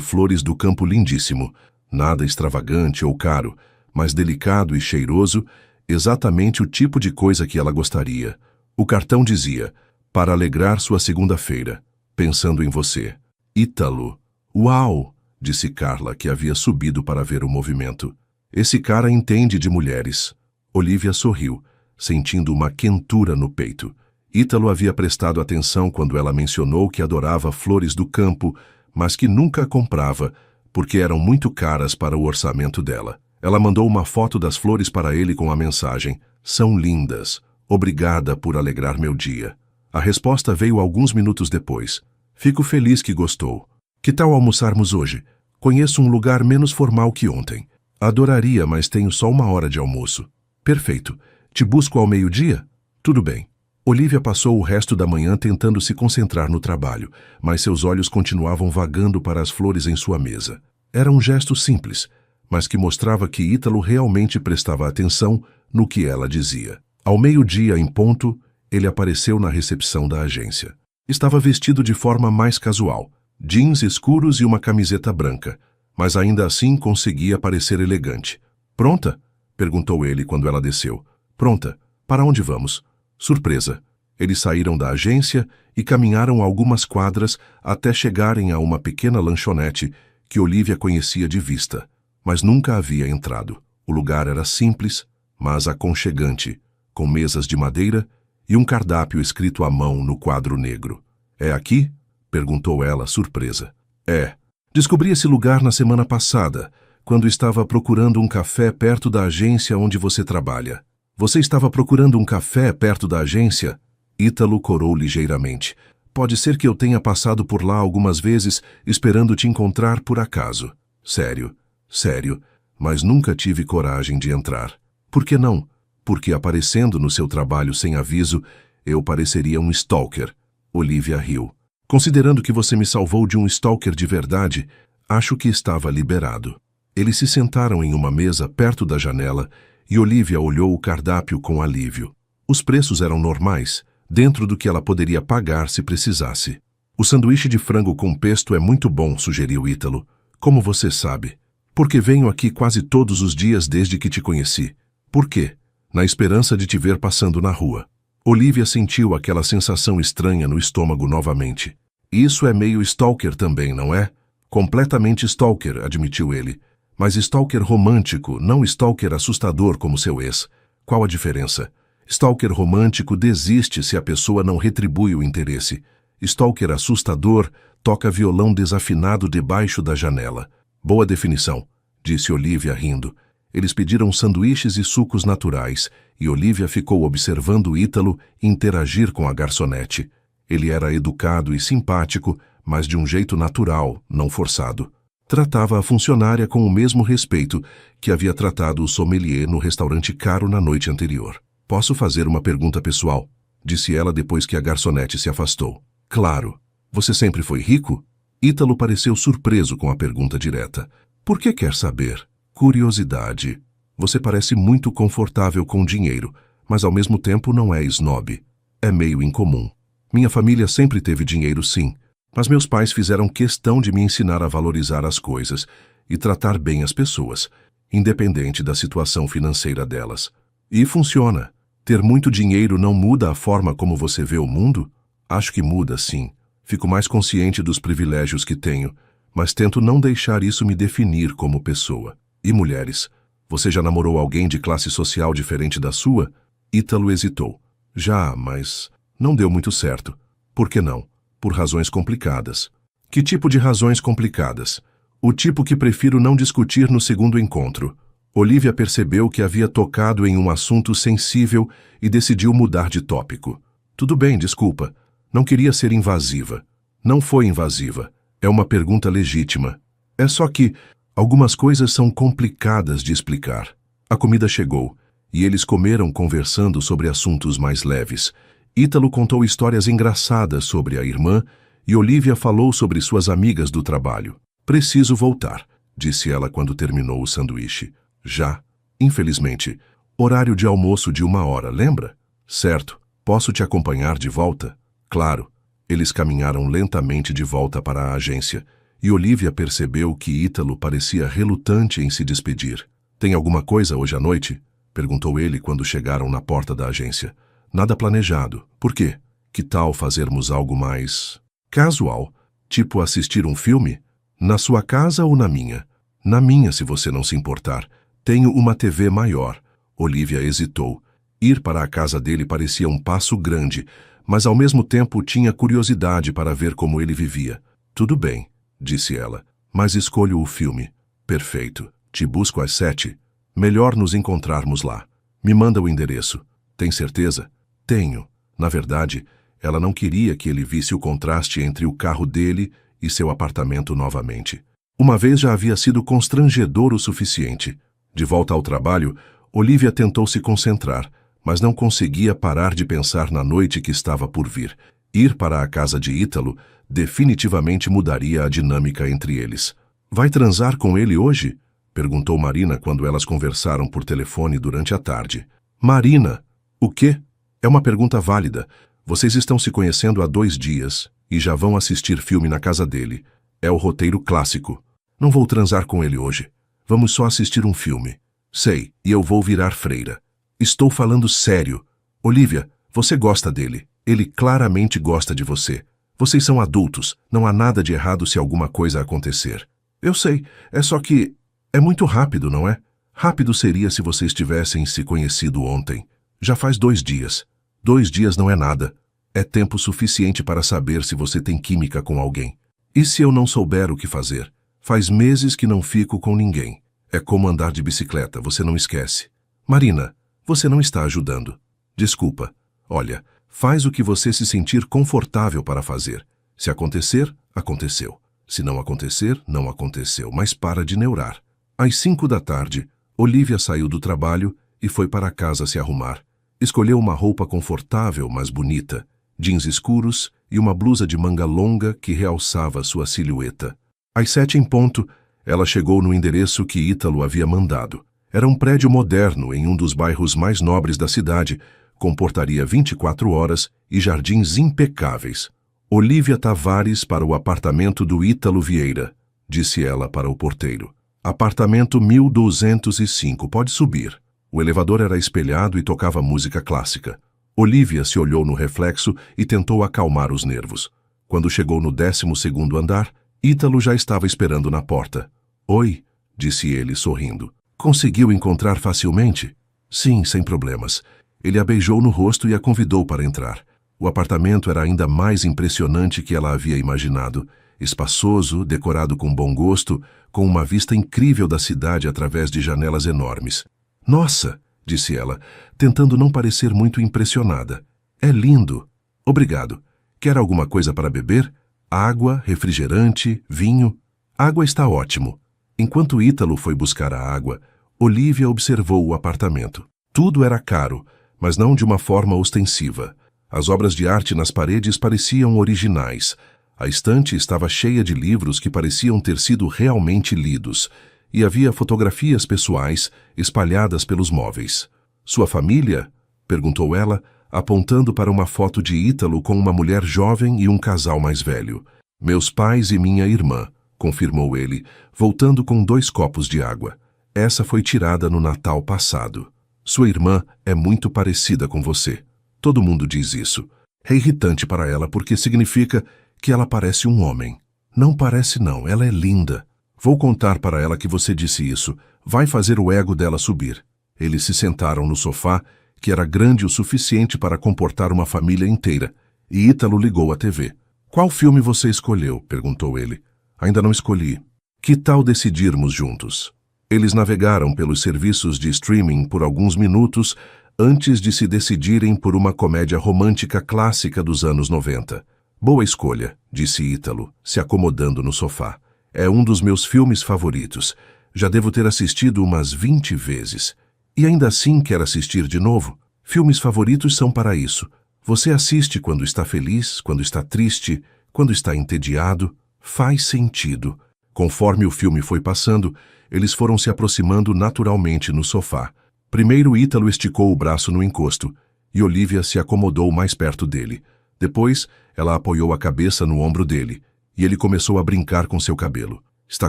flores do campo lindíssimo. Nada extravagante ou caro, mas delicado e cheiroso, exatamente o tipo de coisa que ela gostaria. O cartão dizia, para alegrar sua segunda-feira, pensando em você. Ítalo. Uau! Disse Carla, que havia subido para ver o movimento. Esse cara entende de mulheres. Olivia sorriu, sentindo uma quentura no peito. Ítalo havia prestado atenção quando ela mencionou que adorava flores do campo, mas que nunca comprava, porque eram muito caras para o orçamento dela. Ela mandou uma foto das flores para ele com a mensagem: são lindas. Obrigada por alegrar meu dia. A resposta veio alguns minutos depois. Fico feliz que gostou. Que tal almoçarmos hoje? Conheço um lugar menos formal que ontem. Adoraria, mas tenho só 1 hora de almoço. Perfeito. Te busco ao meio-dia? Tudo bem. Olivia passou o resto da manhã tentando se concentrar no trabalho, mas seus olhos continuavam vagando para as flores em sua mesa. Era um gesto simples, mas que mostrava que Ítalo realmente prestava atenção no que ela dizia. Ao meio-dia em ponto, ele apareceu na recepção da agência. Estava vestido de forma mais casual, jeans escuros e uma camiseta branca, mas ainda assim conseguia parecer elegante. Pronta? Perguntou ele quando ela desceu. Pronta. Para onde vamos? Surpresa. Eles saíram da agência e caminharam algumas quadras até chegarem a uma pequena lanchonete que Olivia conhecia de vista, mas nunca havia entrado. O lugar era simples, mas aconchegante, com mesas de madeira e um cardápio escrito à mão no quadro negro. É aqui? Perguntou ela, surpresa. É. Descobri esse lugar na semana passada, quando estava procurando um café perto da agência onde você trabalha. Você estava procurando um café perto da agência? Ítalo corou ligeiramente. Pode ser que eu tenha passado por lá algumas vezes, esperando te encontrar por acaso. Sério, sério, mas nunca tive coragem de entrar. Por que não? Porque aparecendo no seu trabalho sem aviso, eu pareceria um stalker. Olivia riu. Considerando que você me salvou de um stalker de verdade, acho que estava liberado. Eles se sentaram em uma mesa perto da janela e Olivia olhou o cardápio com alívio. Os preços eram normais, dentro do que ela poderia pagar se precisasse. O sanduíche de frango com pesto é muito bom, sugeriu Ítalo. Como você sabe? Porque venho aqui quase todos os dias desde que te conheci. Por quê? Na esperança de te ver passando na rua. Olivia sentiu aquela sensação estranha no estômago novamente. Isso é meio stalker também, não é? Completamente stalker, admitiu ele. Mas stalker romântico, não stalker assustador como seu ex. Qual a diferença? Stalker romântico desiste se a pessoa não retribui o interesse. Stalker assustador toca violão desafinado debaixo da janela. Boa definição, disse Olivia rindo. Eles pediram sanduíches e sucos naturais, e Olivia ficou observando Ítalo interagir com a garçonete. Ele era educado e simpático, mas de um jeito natural, não forçado. Tratava a funcionária com o mesmo respeito que havia tratado o sommelier no restaurante caro na noite anterior. Posso fazer uma pergunta pessoal? Disse ela depois que a garçonete se afastou. Claro. Você sempre foi rico? Ítalo pareceu surpreso com a pergunta direta. Por que quer saber? Curiosidade. Você parece muito confortável com dinheiro, mas ao mesmo tempo não é snob. É meio incomum. Minha família sempre teve dinheiro, sim, mas meus pais fizeram questão de me ensinar a valorizar as coisas e tratar bem as pessoas, independente da situação financeira delas. E funciona. Ter muito dinheiro não muda a forma como você vê o mundo? Acho que muda, sim. Fico mais consciente dos privilégios que tenho, mas tento não deixar isso me definir como pessoa. E mulheres? Você já namorou alguém de classe social diferente da sua? Ítalo hesitou. Já, mas não deu muito certo. Por que não? Por razões complicadas. Que tipo de razões complicadas? O tipo que prefiro não discutir no segundo encontro. Olivia percebeu que havia tocado em um assunto sensível e decidiu mudar de tópico. Tudo bem, desculpa. Não queria ser invasiva. Não foi invasiva. É uma pergunta legítima. É só que algumas coisas são complicadas de explicar. A comida chegou, e eles comeram conversando sobre assuntos mais leves. Ítalo contou histórias engraçadas sobre a irmã e Olivia falou sobre suas amigas do trabalho. Preciso voltar, disse ela quando terminou o sanduíche. Já? Infelizmente. Horário de almoço de 1 hora, lembra? Certo. Posso te acompanhar de volta? Claro. Eles caminharam lentamente de volta para a agência, e Olivia percebeu que Ítalo parecia relutante em se despedir. Tem alguma coisa hoje à noite? Perguntou ele quando chegaram na porta da agência. Nada planejado. Por quê? Que tal fazermos algo mais casual? Tipo assistir um filme? Na sua casa ou na minha? Na minha, se você não se importar. Tenho uma TV maior. Olivia hesitou. Ir para a casa dele parecia um passo grande, mas ao mesmo tempo tinha curiosidade para ver como ele vivia. Tudo bem, disse ela, mas escolho o filme. Perfeito. Te busco às 7. Melhor nos encontrarmos lá. Me manda o endereço. Tem certeza? Tenho. Na verdade, ela não queria que ele visse o contraste entre o carro dele e seu apartamento novamente. Uma vez já havia sido constrangedor o suficiente. De volta ao trabalho, Olivia tentou se concentrar, mas não conseguia parar de pensar na noite que estava por vir. Ir para a casa de Ítalo definitivamente mudaria a dinâmica entre eles. Vai transar com ele hoje? Perguntou Marina quando elas conversaram por telefone durante a tarde. Marina! O quê? É uma pergunta válida. Vocês estão se conhecendo há 2 dias e já vão assistir filme na casa dele. É o roteiro clássico. Não vou transar com ele hoje. Vamos só assistir um filme. Sei, e eu vou virar freira. Estou falando sério. Olivia, você gosta dele. Ele claramente gosta de você. Vocês são adultos. Não há nada de errado se alguma coisa acontecer. Eu sei, é só que é muito rápido, não é? Rápido seria se vocês tivessem se conhecido ontem. Já faz 2 dias. 2 dias não é nada. É tempo suficiente para saber se você tem química com alguém. E se eu não souber o que fazer? Faz meses que não fico com ninguém. É como andar de bicicleta, você não esquece. Marina, você não está ajudando. Desculpa. Olha, faz o que você se sentir confortável para fazer. Se acontecer, aconteceu. Se não acontecer, não aconteceu. Mas para de neurar. Às 5 da tarde, Olivia saiu do trabalho e foi para casa se arrumar. Escolheu uma roupa confortável, mas bonita, jeans escuros e uma blusa de manga longa que realçava sua silhueta. Às 7 em ponto, ela chegou no endereço que Ítalo havia mandado. Era um prédio moderno em um dos bairros mais nobres da cidade, com portaria 24 horas e jardins impecáveis. Olivia Tavares para o apartamento do Ítalo Vieira, disse ela para o porteiro. Apartamento 1205, pode subir. O elevador era espelhado e tocava música clássica. Olivia se olhou no reflexo e tentou acalmar os nervos. Quando chegou no 12º andar, Ítalo já estava esperando na porta. Oi, disse ele, sorrindo. Conseguiu encontrar facilmente? Sim, sem problemas. Ele a beijou no rosto e a convidou para entrar. O apartamento era ainda mais impressionante que ela havia imaginado. Espaçoso, decorado com bom gosto, com uma vista incrível da cidade através de janelas enormes. Nossa, disse ela, tentando não parecer muito impressionada. É lindo. Obrigado. Quer alguma coisa para beber? Água, refrigerante, vinho? Água está ótimo. Enquanto Ítalo foi buscar a água, Olivia observou o apartamento. Tudo era caro, mas não de uma forma ostensiva. As obras de arte nas paredes pareciam originais. A estante estava cheia de livros que pareciam ter sido realmente lidos, e havia fotografias pessoais espalhadas pelos móveis. Sua família? Perguntou ela, apontando para uma foto de Ítalo com uma mulher jovem e um casal mais velho. Meus pais e minha irmã, confirmou ele, voltando com 2 copos de água. Essa foi tirada no Natal passado. Sua irmã é muito parecida com você. Todo mundo diz isso. É irritante para ela porque significa que ela parece um homem. Não parece não, ela é linda. Vou contar para ela que você disse isso. Vai fazer o ego dela subir. Eles se sentaram no sofá, que era grande o suficiente para comportar uma família inteira, e Ítalo ligou a TV. Qual filme você escolheu? Perguntou ele. Ainda não escolhi. Que tal decidirmos juntos? Eles navegaram pelos serviços de streaming por alguns minutos antes de se decidirem por uma comédia romântica clássica dos anos 90. Boa escolha, disse Ítalo, se acomodando no sofá. É um dos meus filmes favoritos. Já devo ter assistido umas 20 vezes. E ainda assim quer assistir de novo? Filmes favoritos são para isso. Você assiste quando está feliz, quando está triste, quando está entediado. Faz sentido. Conforme o filme foi passando, eles foram se aproximando naturalmente no sofá. Primeiro Ítalo esticou o braço no encosto, e Olivia se acomodou mais perto dele. Depois, ela apoiou a cabeça no ombro dele, e ele começou a brincar com seu cabelo. Está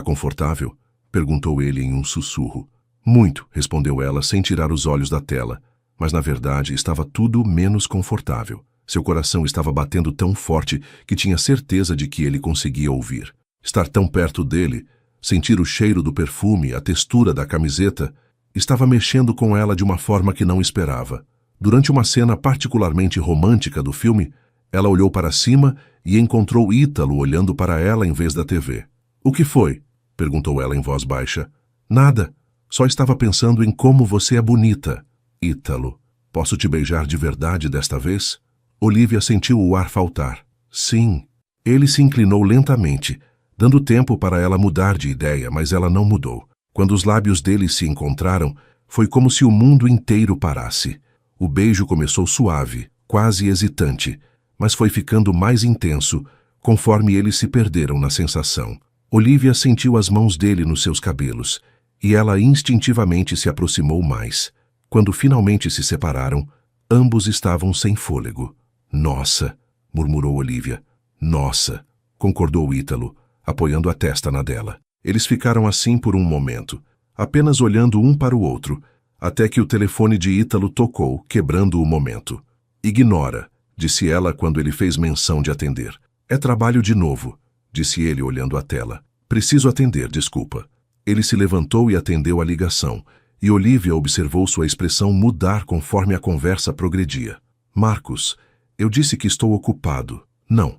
confortável? Perguntou ele em um sussurro. Muito, respondeu ela sem tirar os olhos da tela, mas na verdade estava tudo menos confortável. Seu coração estava batendo tão forte que tinha certeza de que ele conseguia ouvir. Estar tão perto dele, sentir o cheiro do perfume, a textura da camiseta, estava mexendo com ela de uma forma que não esperava. Durante uma cena particularmente romântica do filme, ela olhou para cima e encontrou Ítalo olhando para ela em vez da TV. O que foi? Perguntou ela em voz baixa. Nada. Só estava pensando em como você é bonita. Ítalo, posso te beijar de verdade desta vez? Olivia sentiu o ar faltar. Sim. Ele se inclinou lentamente, dando tempo para ela mudar de ideia, mas ela não mudou. Quando os lábios dele se encontraram, foi como se o mundo inteiro parasse. O beijo começou suave, quase hesitante, mas foi ficando mais intenso conforme eles se perderam na sensação. Olivia sentiu as mãos dele nos seus cabelos, e ela instintivamente se aproximou mais. Quando finalmente se separaram, ambos estavam sem fôlego. Nossa, murmurou Olivia. Nossa, concordou Ítalo, apoiando a testa na dela. Eles ficaram assim por um momento, apenas olhando um para o outro, até que o telefone de Ítalo tocou, quebrando o momento. Ignora, disse ela quando ele fez menção de atender. É trabalho de novo, disse ele olhando a tela. Preciso atender, desculpa. Ele se levantou e atendeu a ligação, e Olivia observou sua expressão mudar conforme a conversa progredia. Marcos, eu disse que estou ocupado. Não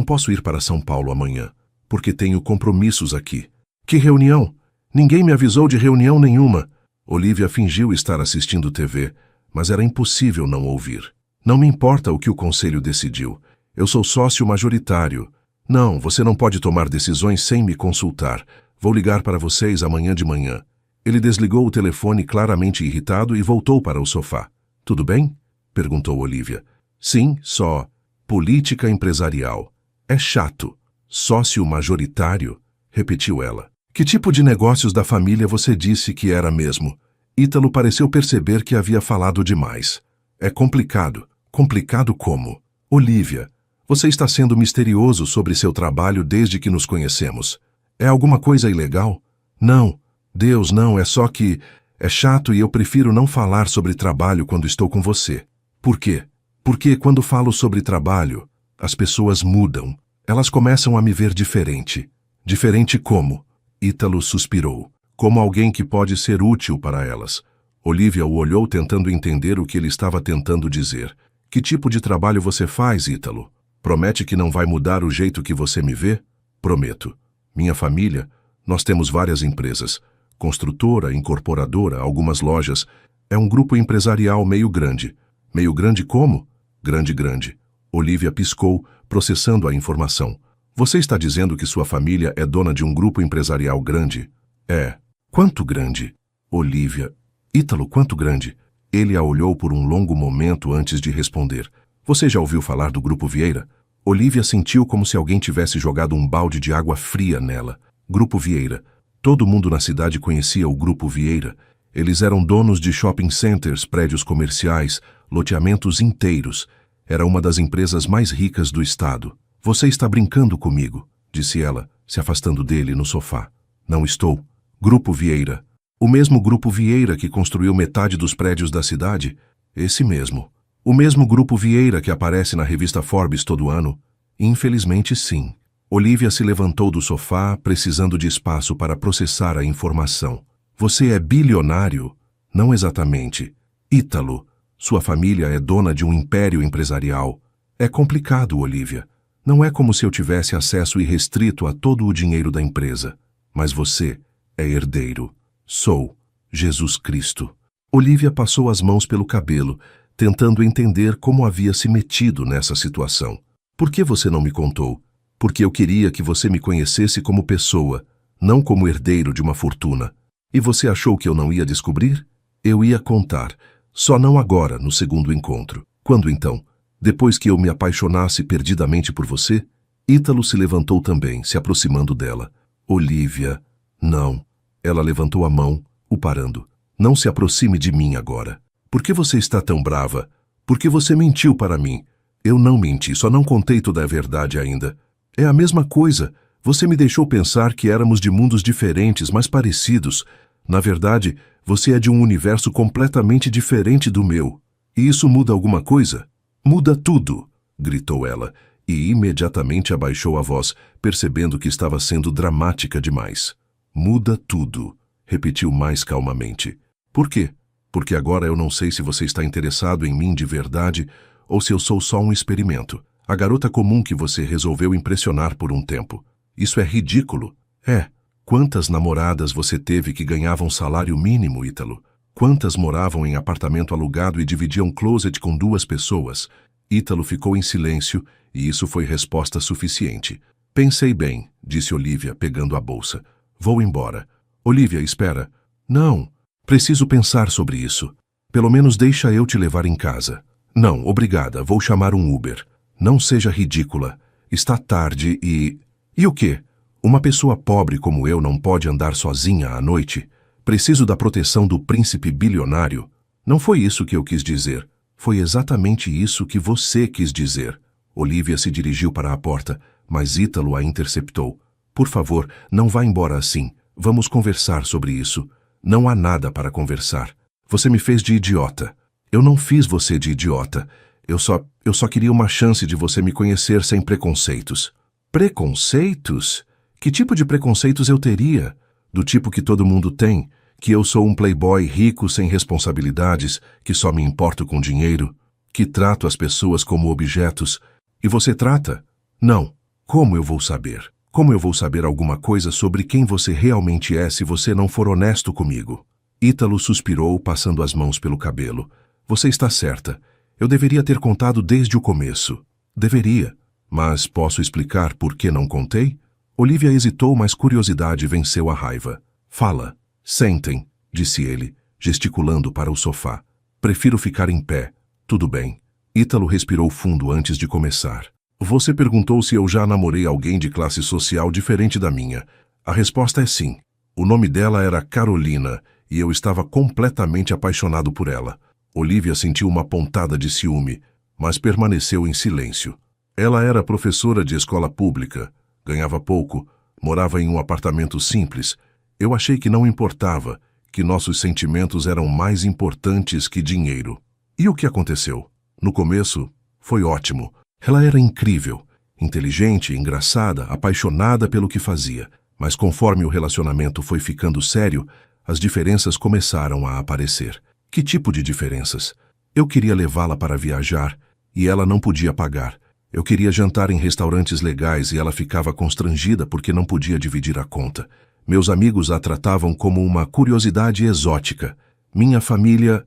posso ir para São Paulo amanhã, porque tenho compromissos aqui. Que reunião? Ninguém me avisou de reunião nenhuma. Olivia fingiu estar assistindo TV, mas era impossível não ouvir. Não me importa o que o conselho decidiu. Eu sou sócio majoritário. Não, você não pode tomar decisões sem me consultar. Vou ligar para vocês amanhã de manhã. Ele desligou o telefone claramente irritado e voltou para o sofá. Tudo bem? Perguntou Olivia. Sim, só. Política empresarial. É chato. Sócio majoritário? Repetiu ela. Que tipo de negócios da família você disse que era mesmo? Ítalo pareceu perceber que havia falado demais. É complicado. Complicado como? Olivia, você está sendo misterioso sobre seu trabalho desde que nos conhecemos. É alguma coisa ilegal? Não. Deus, não, é só que... É chato e eu prefiro não falar sobre trabalho quando estou com você. Por quê? Porque quando falo sobre trabalho, as pessoas mudam. Elas começam a me ver diferente. Diferente como? Ítalo suspirou. Como alguém que pode ser útil para elas. Olivia o olhou tentando entender o que ele estava tentando dizer. Que tipo de trabalho você faz, Ítalo? Promete que não vai mudar o jeito que você me vê? Prometo. Minha família, nós temos várias empresas. Construtora, incorporadora, algumas lojas. É um grupo empresarial meio grande. Meio grande como? Grande. Olivia piscou, processando a informação. Você está dizendo que sua família é dona de um grupo empresarial grande? É. Quanto grande? Olivia. Ítalo, quanto grande? Ele a olhou por um longo momento antes de responder. Você já ouviu falar do Grupo Vieira? Olivia sentiu como se alguém tivesse jogado um balde de água fria nela. Grupo Vieira. Todo mundo na cidade conhecia o Grupo Vieira. Eles eram donos de shopping centers, prédios comerciais, loteamentos inteiros. Era uma das empresas mais ricas do estado. Você está brincando comigo, disse ela, se afastando dele no sofá. Não estou. Grupo Vieira. O mesmo Grupo Vieira que construiu metade dos prédios da cidade? Esse mesmo. O mesmo Grupo Vieira que aparece na revista Forbes todo ano? Infelizmente, sim. Olivia se levantou do sofá, precisando de espaço para processar a informação. Você é bilionário? Não exatamente. Ítalo, sua família é dona de um império empresarial. É complicado, Olivia. Não é como se eu tivesse acesso irrestrito a todo o dinheiro da empresa. Mas você é herdeiro. Sou Jesus Cristo. Olivia passou as mãos pelo cabelo, tentando entender como havia se metido nessa situação. Por que você não me contou? Porque eu queria que você me conhecesse como pessoa, não como herdeiro de uma fortuna. E você achou que eu não ia descobrir? Eu ia contar, só não agora, no segundo encontro. Quando então? Depois que eu me apaixonasse perdidamente por você? Ítalo se levantou também, se aproximando dela. Olivia, não. Ela levantou a mão, o parando. Não se aproxime de mim agora. Por que você está tão brava? Porque você mentiu para mim. Eu não menti, só não contei toda a verdade ainda. É a mesma coisa. Você me deixou pensar que éramos de mundos diferentes, mas parecidos. Na verdade, você é de um universo completamente diferente do meu. E isso muda alguma coisa? Muda tudo, gritou ela, e imediatamente abaixou a voz, percebendo que estava sendo dramática demais. Muda tudo, repetiu mais calmamente. Por quê? Porque agora eu não sei se você está interessado em mim de verdade ou se eu sou só um experimento. A garota comum que você resolveu impressionar por um tempo. Isso é ridículo. É. Quantas namoradas você teve que ganhavam salário mínimo, Ítalo? Quantas moravam em apartamento alugado e dividiam closet com 2 pessoas? Ítalo ficou em silêncio e isso foi resposta suficiente. Pensei bem, disse Olivia, pegando a bolsa. Vou embora. Olivia, espera. Não. Preciso pensar sobre isso. Pelo menos deixa eu te levar em casa. Não, obrigada. Vou chamar um Uber. Não seja ridícula. Está tarde e... E o quê? Uma pessoa pobre como eu não pode andar sozinha à noite? Preciso da proteção do príncipe bilionário? Não foi isso que eu quis dizer. Foi exatamente isso que você quis dizer. Olivia se dirigiu para a porta, mas Ítalo a interceptou. Por favor, não vá embora assim. Vamos conversar sobre isso. Não há nada para conversar. Você me fez de idiota. Eu não fiz você de idiota. Eu só queria uma chance de você me conhecer sem preconceitos. Preconceitos? Que tipo de preconceitos eu teria? Do tipo que todo mundo tem, que eu sou um playboy rico sem responsabilidades, que só me importo com dinheiro, que trato as pessoas como objetos. E você trata? Não. Como eu vou saber? Como eu vou saber alguma coisa sobre quem você realmente é se você não for honesto comigo? Ítalo suspirou, passando as mãos pelo cabelo. Você está certa. Eu deveria ter contado desde o começo. Deveria. Mas posso explicar por que não contei? Olivia hesitou, mas curiosidade venceu a raiva. Fala. Sentem, disse ele, gesticulando para o sofá. Prefiro ficar em pé. Tudo bem. Ítalo respirou fundo antes de começar. Você perguntou se eu já namorei alguém de classe social diferente da minha. A resposta é sim. O nome dela era Carolina e eu estava completamente apaixonado por ela. Olivia sentiu uma pontada de ciúme, mas permaneceu em silêncio. Ela era professora de escola pública, ganhava pouco, morava em um apartamento simples. Eu achei que não importava, que nossos sentimentos eram mais importantes que dinheiro. E o que aconteceu? No começo, Foi ótimo. Ela era incrível, inteligente, engraçada, apaixonada pelo que fazia. Mas conforme o relacionamento foi ficando sério, as diferenças começaram a aparecer. Que tipo de diferenças? Eu queria levá-la para viajar e ela não podia pagar. Eu queria jantar em restaurantes legais e ela ficava constrangida porque não podia dividir a conta. Meus amigos a tratavam como uma curiosidade exótica. Minha família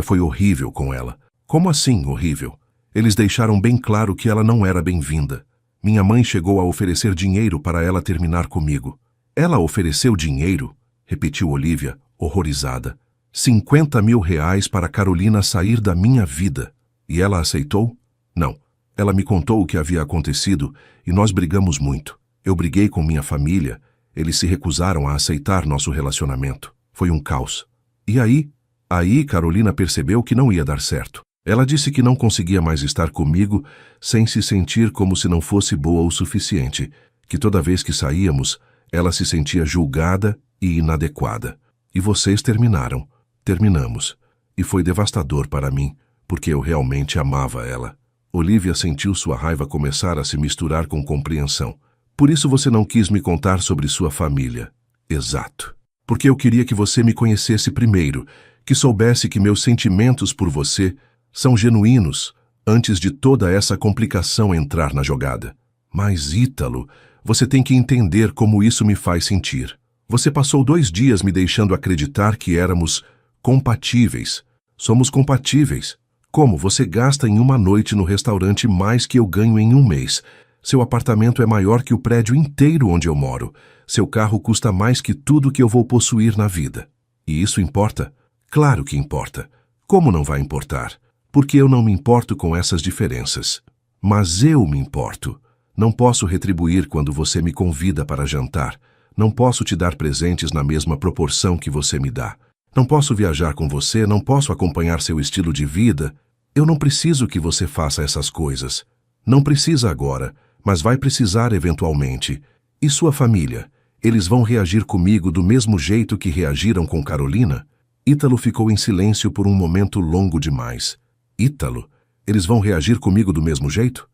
foi horrível com ela. Como assim horrível? Eles deixaram bem claro que ela não era bem-vinda. Minha mãe chegou a oferecer dinheiro para ela terminar comigo. Ela ofereceu dinheiro? Repetiu Olivia, horrorizada. 50 mil reais para Carolina sair da minha vida. E ela aceitou? Não. Ela me contou o que havia acontecido e nós brigamos muito. Eu briguei com minha família. Eles se recusaram a aceitar nosso relacionamento. Foi um caos. E aí? Aí Carolina percebeu que não ia dar certo. Ela disse que não conseguia mais estar comigo sem se sentir como se não fosse boa o suficiente, que toda vez que saíamos, ela se sentia julgada e inadequada. E vocês terminaram. Terminamos. E foi devastador para mim, porque eu realmente amava ela. Olivia sentiu sua raiva começar a se misturar com compreensão. Por isso você não quis me contar sobre sua família. Exato. Porque eu queria que você me conhecesse primeiro, que soubesse que meus sentimentos por você são genuínos, antes de toda essa complicação entrar na jogada. Mas, Ítalo, você tem que entender como isso me faz sentir. Você passou 2 dias me deixando acreditar que éramos compatíveis. Somos compatíveis. Como você gasta em uma noite no restaurante mais que eu ganho em um mês? Seu apartamento é maior que o prédio inteiro onde eu moro. Seu carro custa mais que tudo que eu vou possuir na vida. E isso importa? Claro que importa. Como não vai importar? Porque eu não me importo com essas diferenças. Mas eu me importo. Não posso retribuir quando você me convida para jantar. Não posso te dar presentes na mesma proporção que você me dá. Não posso viajar com você, não posso acompanhar seu estilo de vida. Eu não preciso que você faça essas coisas. Não precisa agora, mas vai precisar eventualmente. E sua família? Eles vão reagir comigo do mesmo jeito que reagiram com Carolina? Ítalo ficou em silêncio por um momento longo demais. Ítalo, eles vão reagir comigo do mesmo jeito?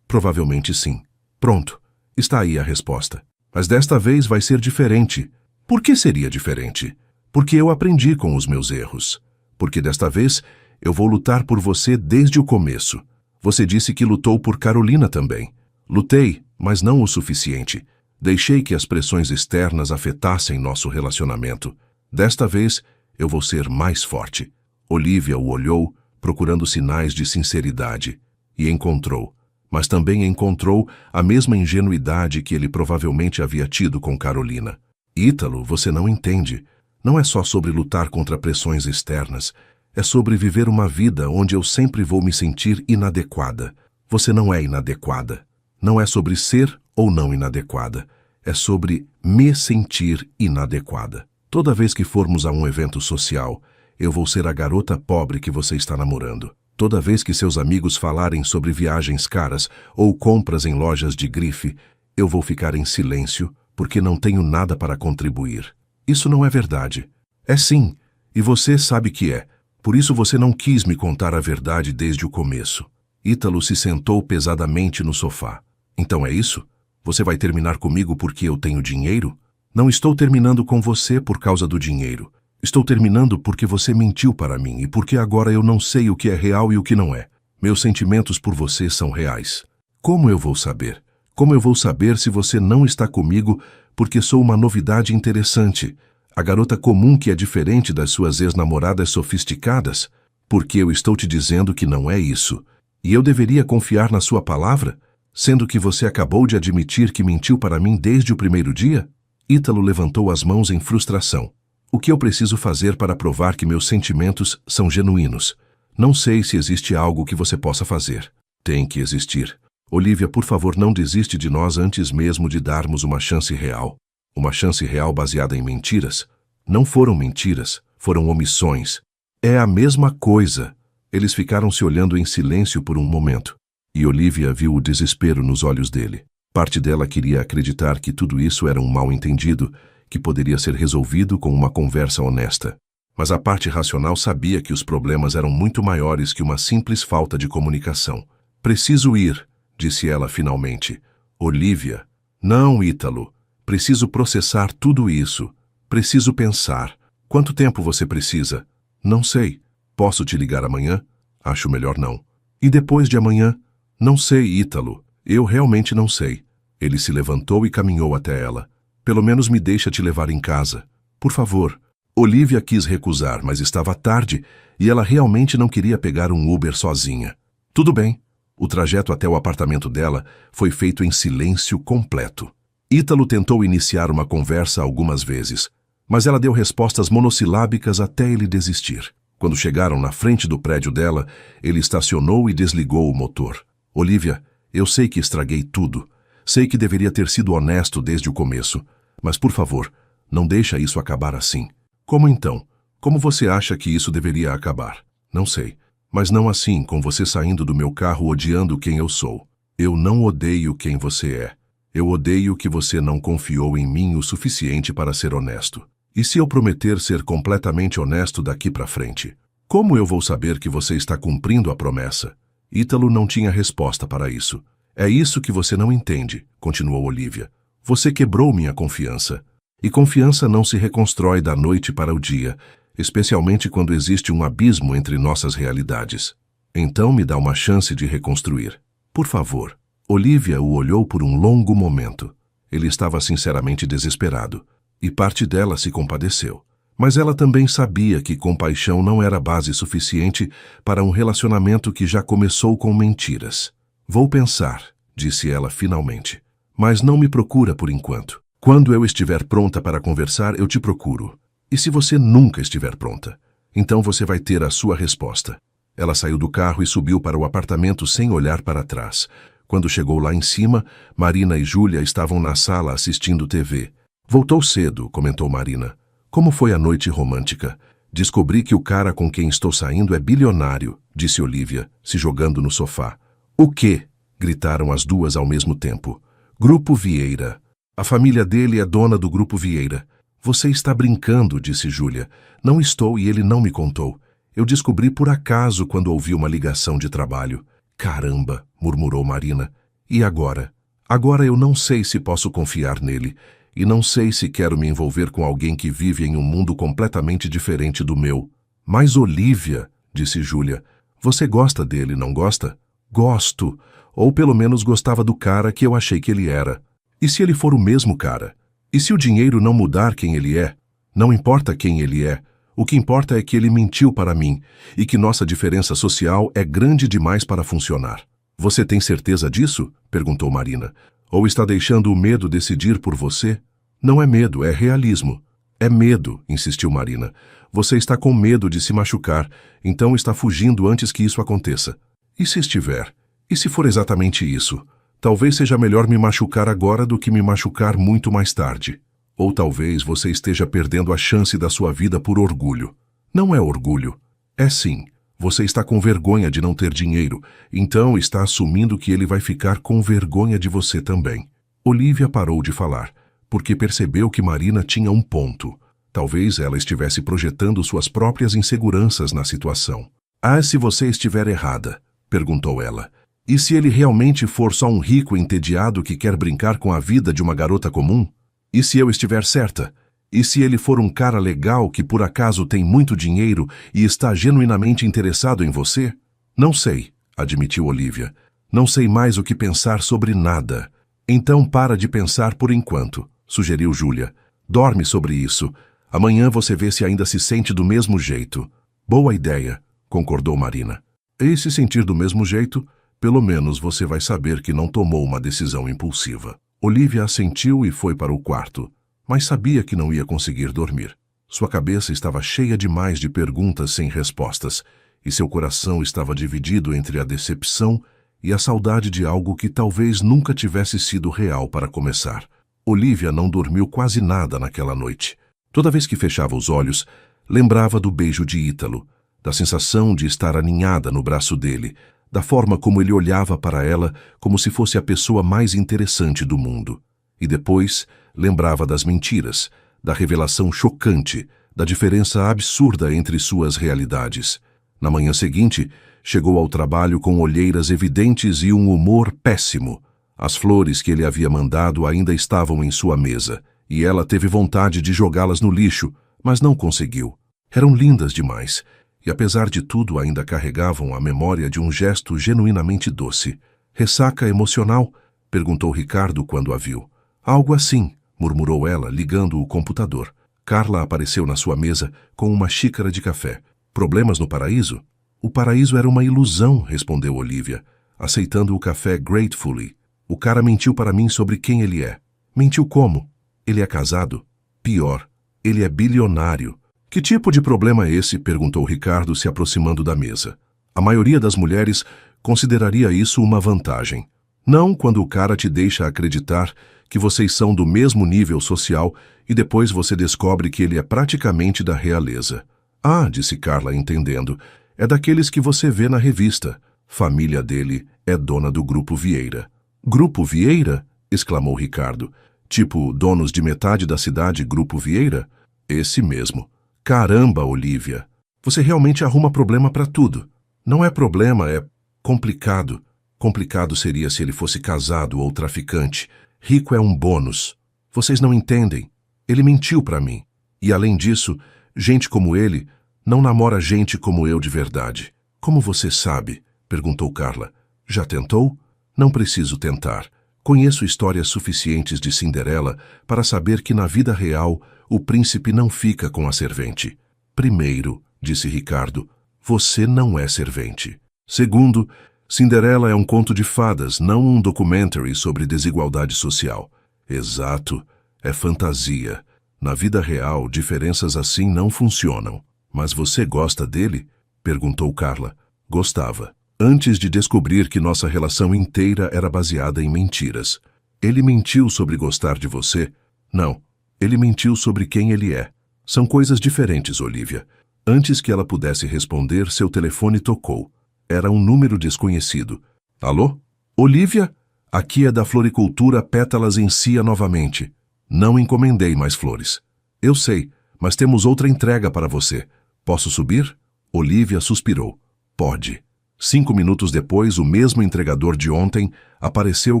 Provavelmente sim. Pronto, está aí a resposta. Mas desta vez vai ser diferente. Por que seria diferente? Porque eu aprendi com os meus erros. Porque desta vez eu vou lutar por você desde o começo. Você disse que lutou por Carolina também. Lutei, mas não o suficiente. Deixei que as pressões externas afetassem nosso relacionamento. Desta vez eu vou ser mais forte. Olivia o olhou, procurando sinais de sinceridade, e encontrou. Mas também encontrou a mesma ingenuidade que ele provavelmente havia tido com Carolina. Ítalo, você não entende. Não é só sobre lutar contra pressões externas. É sobre viver uma vida onde eu sempre vou me sentir inadequada. Você não é inadequada. Não é sobre ser ou não inadequada. É sobre me sentir inadequada. Toda vez que formos a um evento social, eu vou ser a garota pobre que você está namorando. Toda vez que seus amigos falarem sobre viagens caras ou compras em lojas de grife, eu vou ficar em silêncio porque não tenho nada para contribuir. Isso não é verdade. É sim, e você sabe que é. Por isso você não quis me contar a verdade desde o começo. Ítalo se sentou pesadamente no sofá. Então é isso? Você vai terminar comigo porque eu tenho dinheiro? Não estou terminando com você por causa do dinheiro. Estou terminando porque você mentiu para mim e porque agora eu não sei o que é real e o que não é. Meus sentimentos por você são reais. Como eu vou saber? Como eu vou saber se você não está comigo porque sou uma novidade interessante? A garota comum que é diferente das suas ex-namoradas sofisticadas? Porque eu estou te dizendo que não é isso. E eu deveria confiar na sua palavra? Sendo que você acabou de admitir que mentiu para mim desde o primeiro dia? Ítalo levantou as mãos em frustração. O que eu preciso fazer para provar que meus sentimentos são genuínos? Não sei se existe algo que você possa fazer. Tem que existir. Olivia, por favor, não desiste de nós antes mesmo de darmos uma chance real. Uma chance real baseada em mentiras? Não foram mentiras, foram omissões. É a mesma coisa. Eles ficaram se olhando em silêncio por um momento. E Olivia viu o desespero nos olhos dele. Parte dela queria acreditar que tudo isso era um mal-entendido, que poderia ser resolvido com uma conversa honesta. Mas a parte racional sabia que os problemas eram muito maiores que uma simples falta de comunicação. Preciso ir, disse ela finalmente. Olivia. Não, Ítalo. Preciso processar tudo isso. Preciso pensar. Quanto tempo você precisa? Não sei. Posso te ligar amanhã? Acho melhor não. E depois de amanhã? Não sei, Ítalo. Eu realmente não sei. Ele se levantou e caminhou até ela. Pelo menos me deixa te levar em casa. Por favor. Olivia quis recusar, mas estava tarde e ela realmente não queria pegar um Uber sozinha. Tudo bem. O trajeto até o apartamento dela foi feito em silêncio completo. Ítalo tentou iniciar uma conversa algumas vezes, mas ela deu respostas monossilábicas até ele desistir. Quando chegaram na frente do prédio dela, ele estacionou e desligou o motor. Olivia, eu sei que estraguei tudo. Sei que deveria ter sido honesto desde o começo, mas por favor, não deixa isso acabar assim. Como então? Como você acha que isso deveria acabar? Não sei. Mas não assim, com você saindo do meu carro odiando quem eu sou. Eu não odeio quem você é. Eu odeio que você não confiou em mim o suficiente para ser honesto. E se eu prometer ser completamente honesto daqui para frente? Como eu vou saber que você está cumprindo a promessa? Ítalo não tinha resposta para isso. É isso que você não entende, continuou Olivia. Você quebrou minha confiança. E confiança não se reconstrói da noite para o dia, especialmente quando existe um abismo entre nossas realidades. Então me dá uma chance de reconstruir. Por favor. Olivia o olhou por um longo momento. Ele estava sinceramente desesperado, e parte dela se compadeceu. Mas ela também sabia que compaixão não era base suficiente para um relacionamento que já começou com mentiras. Vou pensar, disse ela finalmente. Mas não me procura por enquanto. Quando eu estiver pronta para conversar, eu te procuro. E se você nunca estiver pronta? Então você vai ter a sua resposta. Ela saiu do carro e subiu para o apartamento sem olhar para trás. Quando chegou lá em cima, Marina e Júlia estavam na sala assistindo TV. Voltou cedo, comentou Marina. Como foi a noite romântica? Descobri que o cara com quem estou saindo é bilionário, disse Olivia, se jogando no sofá. O quê? Gritaram as duas ao mesmo tempo. Grupo Vieira. A família dele é dona do Grupo Vieira. Você está brincando, disse Júlia. Não estou e ele não me contou. Eu descobri por acaso quando ouvi uma ligação de trabalho. Caramba, murmurou Marina. E agora? Agora eu não sei se posso confiar nele. E não sei se quero me envolver com alguém que vive em um mundo completamente diferente do meu. Mas Olivia, disse Júlia, você gosta dele, não gosta? Gosto. Ou pelo menos gostava do cara que eu achei que ele era. E se ele for o mesmo cara? E se o dinheiro não mudar quem ele é? Não importa quem ele é. O que importa é que ele mentiu para mim e que nossa diferença social é grande demais para funcionar. Você tem certeza disso? Perguntou Marina. Ou está deixando o medo decidir por você? Não é medo, é realismo. É medo, insistiu Marina. Você está com medo de se machucar, então está fugindo antes que isso aconteça. E se estiver? E se for exatamente isso? Talvez seja melhor me machucar agora do que me machucar muito mais tarde. Ou talvez você esteja perdendo a chance da sua vida por orgulho. Não é orgulho. É sim. Você está com vergonha de não ter dinheiro, então está assumindo que ele vai ficar com vergonha de você também. Olivia parou de falar, porque percebeu que Marina tinha um ponto. Talvez ela estivesse projetando suas próprias inseguranças na situação. Ah, se você estiver errada, perguntou ela. E se ele realmente for só um rico entediado que quer brincar com a vida de uma garota comum? E se eu estiver certa? E se ele for um cara legal que por acaso tem muito dinheiro e está genuinamente interessado em você? Não sei, admitiu Olivia. Não sei mais o que pensar sobre nada. Então para de pensar por enquanto, sugeriu Júlia. Dorme sobre isso. Amanhã você vê se ainda se sente do mesmo jeito. Boa ideia, concordou Marina. E se sentir do mesmo jeito, pelo menos você vai saber que não tomou uma decisão impulsiva. Olivia assentiu e foi para o quarto, mas sabia que não ia conseguir dormir. Sua cabeça estava cheia demais de perguntas sem respostas, e seu coração estava dividido entre a decepção e a saudade de algo que talvez nunca tivesse sido real para começar. Olivia não dormiu quase nada naquela noite. Toda vez que fechava os olhos, lembrava do beijo de Ítalo, da sensação de estar aninhada no braço dele, da forma como ele olhava para ela como se fosse a pessoa mais interessante do mundo. E depois lembrava das mentiras, da revelação chocante, da diferença absurda entre suas realidades. Na manhã seguinte, chegou ao trabalho com olheiras evidentes e um humor péssimo. As flores que ele havia mandado ainda estavam em sua mesa, e ela teve vontade de jogá-las no lixo, mas não conseguiu. Eram lindas demais, e apesar de tudo ainda carregavam a memória de um gesto genuinamente doce. Ressaca emocional? Perguntou Ricardo quando a viu. Algo assim, murmurou ela, ligando o computador. Carla apareceu na sua mesa com uma xícara de café. Problemas no paraíso? O paraíso era uma ilusão, respondeu Olivia, aceitando o café gratefully. O cara mentiu para mim sobre quem ele é. Mentiu como? Ele é casado? Pior, ele é bilionário. Que tipo de problema é esse? Perguntou Ricardo, se aproximando da mesa. A maioria das mulheres consideraria isso uma vantagem. Não quando o cara te deixa acreditar que vocês são do mesmo nível social e depois você descobre que ele é praticamente da realeza. Ah, disse Carla, entendendo, é daqueles que você vê na revista. Família dele é dona do Grupo Vieira. Grupo Vieira? Exclamou Ricardo. Tipo, donos de metade da cidade Grupo Vieira? Esse mesmo. Caramba, Olivia. Você realmente arruma problema para tudo. Não é problema, é complicado. Complicado seria se ele fosse casado ou traficante. Rico é um bônus. Vocês não entendem. Ele mentiu para mim. E além disso, gente como ele não namora gente como eu de verdade. Como você sabe? Perguntou Carla. Já tentou? Não preciso tentar. Conheço histórias suficientes de Cinderela para saber que na vida real o príncipe não fica com a servente. Primeiro, disse Ricardo, você não é servente. Segundo, Cinderela é um conto de fadas, não um documentary sobre desigualdade social. Exato, é fantasia. Na vida real, diferenças assim não funcionam. Mas você gosta dele? Perguntou Carla. Gostava. Antes de descobrir que nossa relação inteira era baseada em mentiras. Ele mentiu sobre gostar de você? Não. Ele mentiu sobre quem ele é. São coisas diferentes, Olivia. Antes que ela pudesse responder, seu telefone tocou. Era um número desconhecido. Alô? Olivia? Aqui é da floricultura Pétalas em Cia novamente. Não encomendei mais flores. Eu sei, mas temos outra entrega para você. Posso subir? Olivia suspirou. Pode. 5 minutos depois, o mesmo entregador de ontem apareceu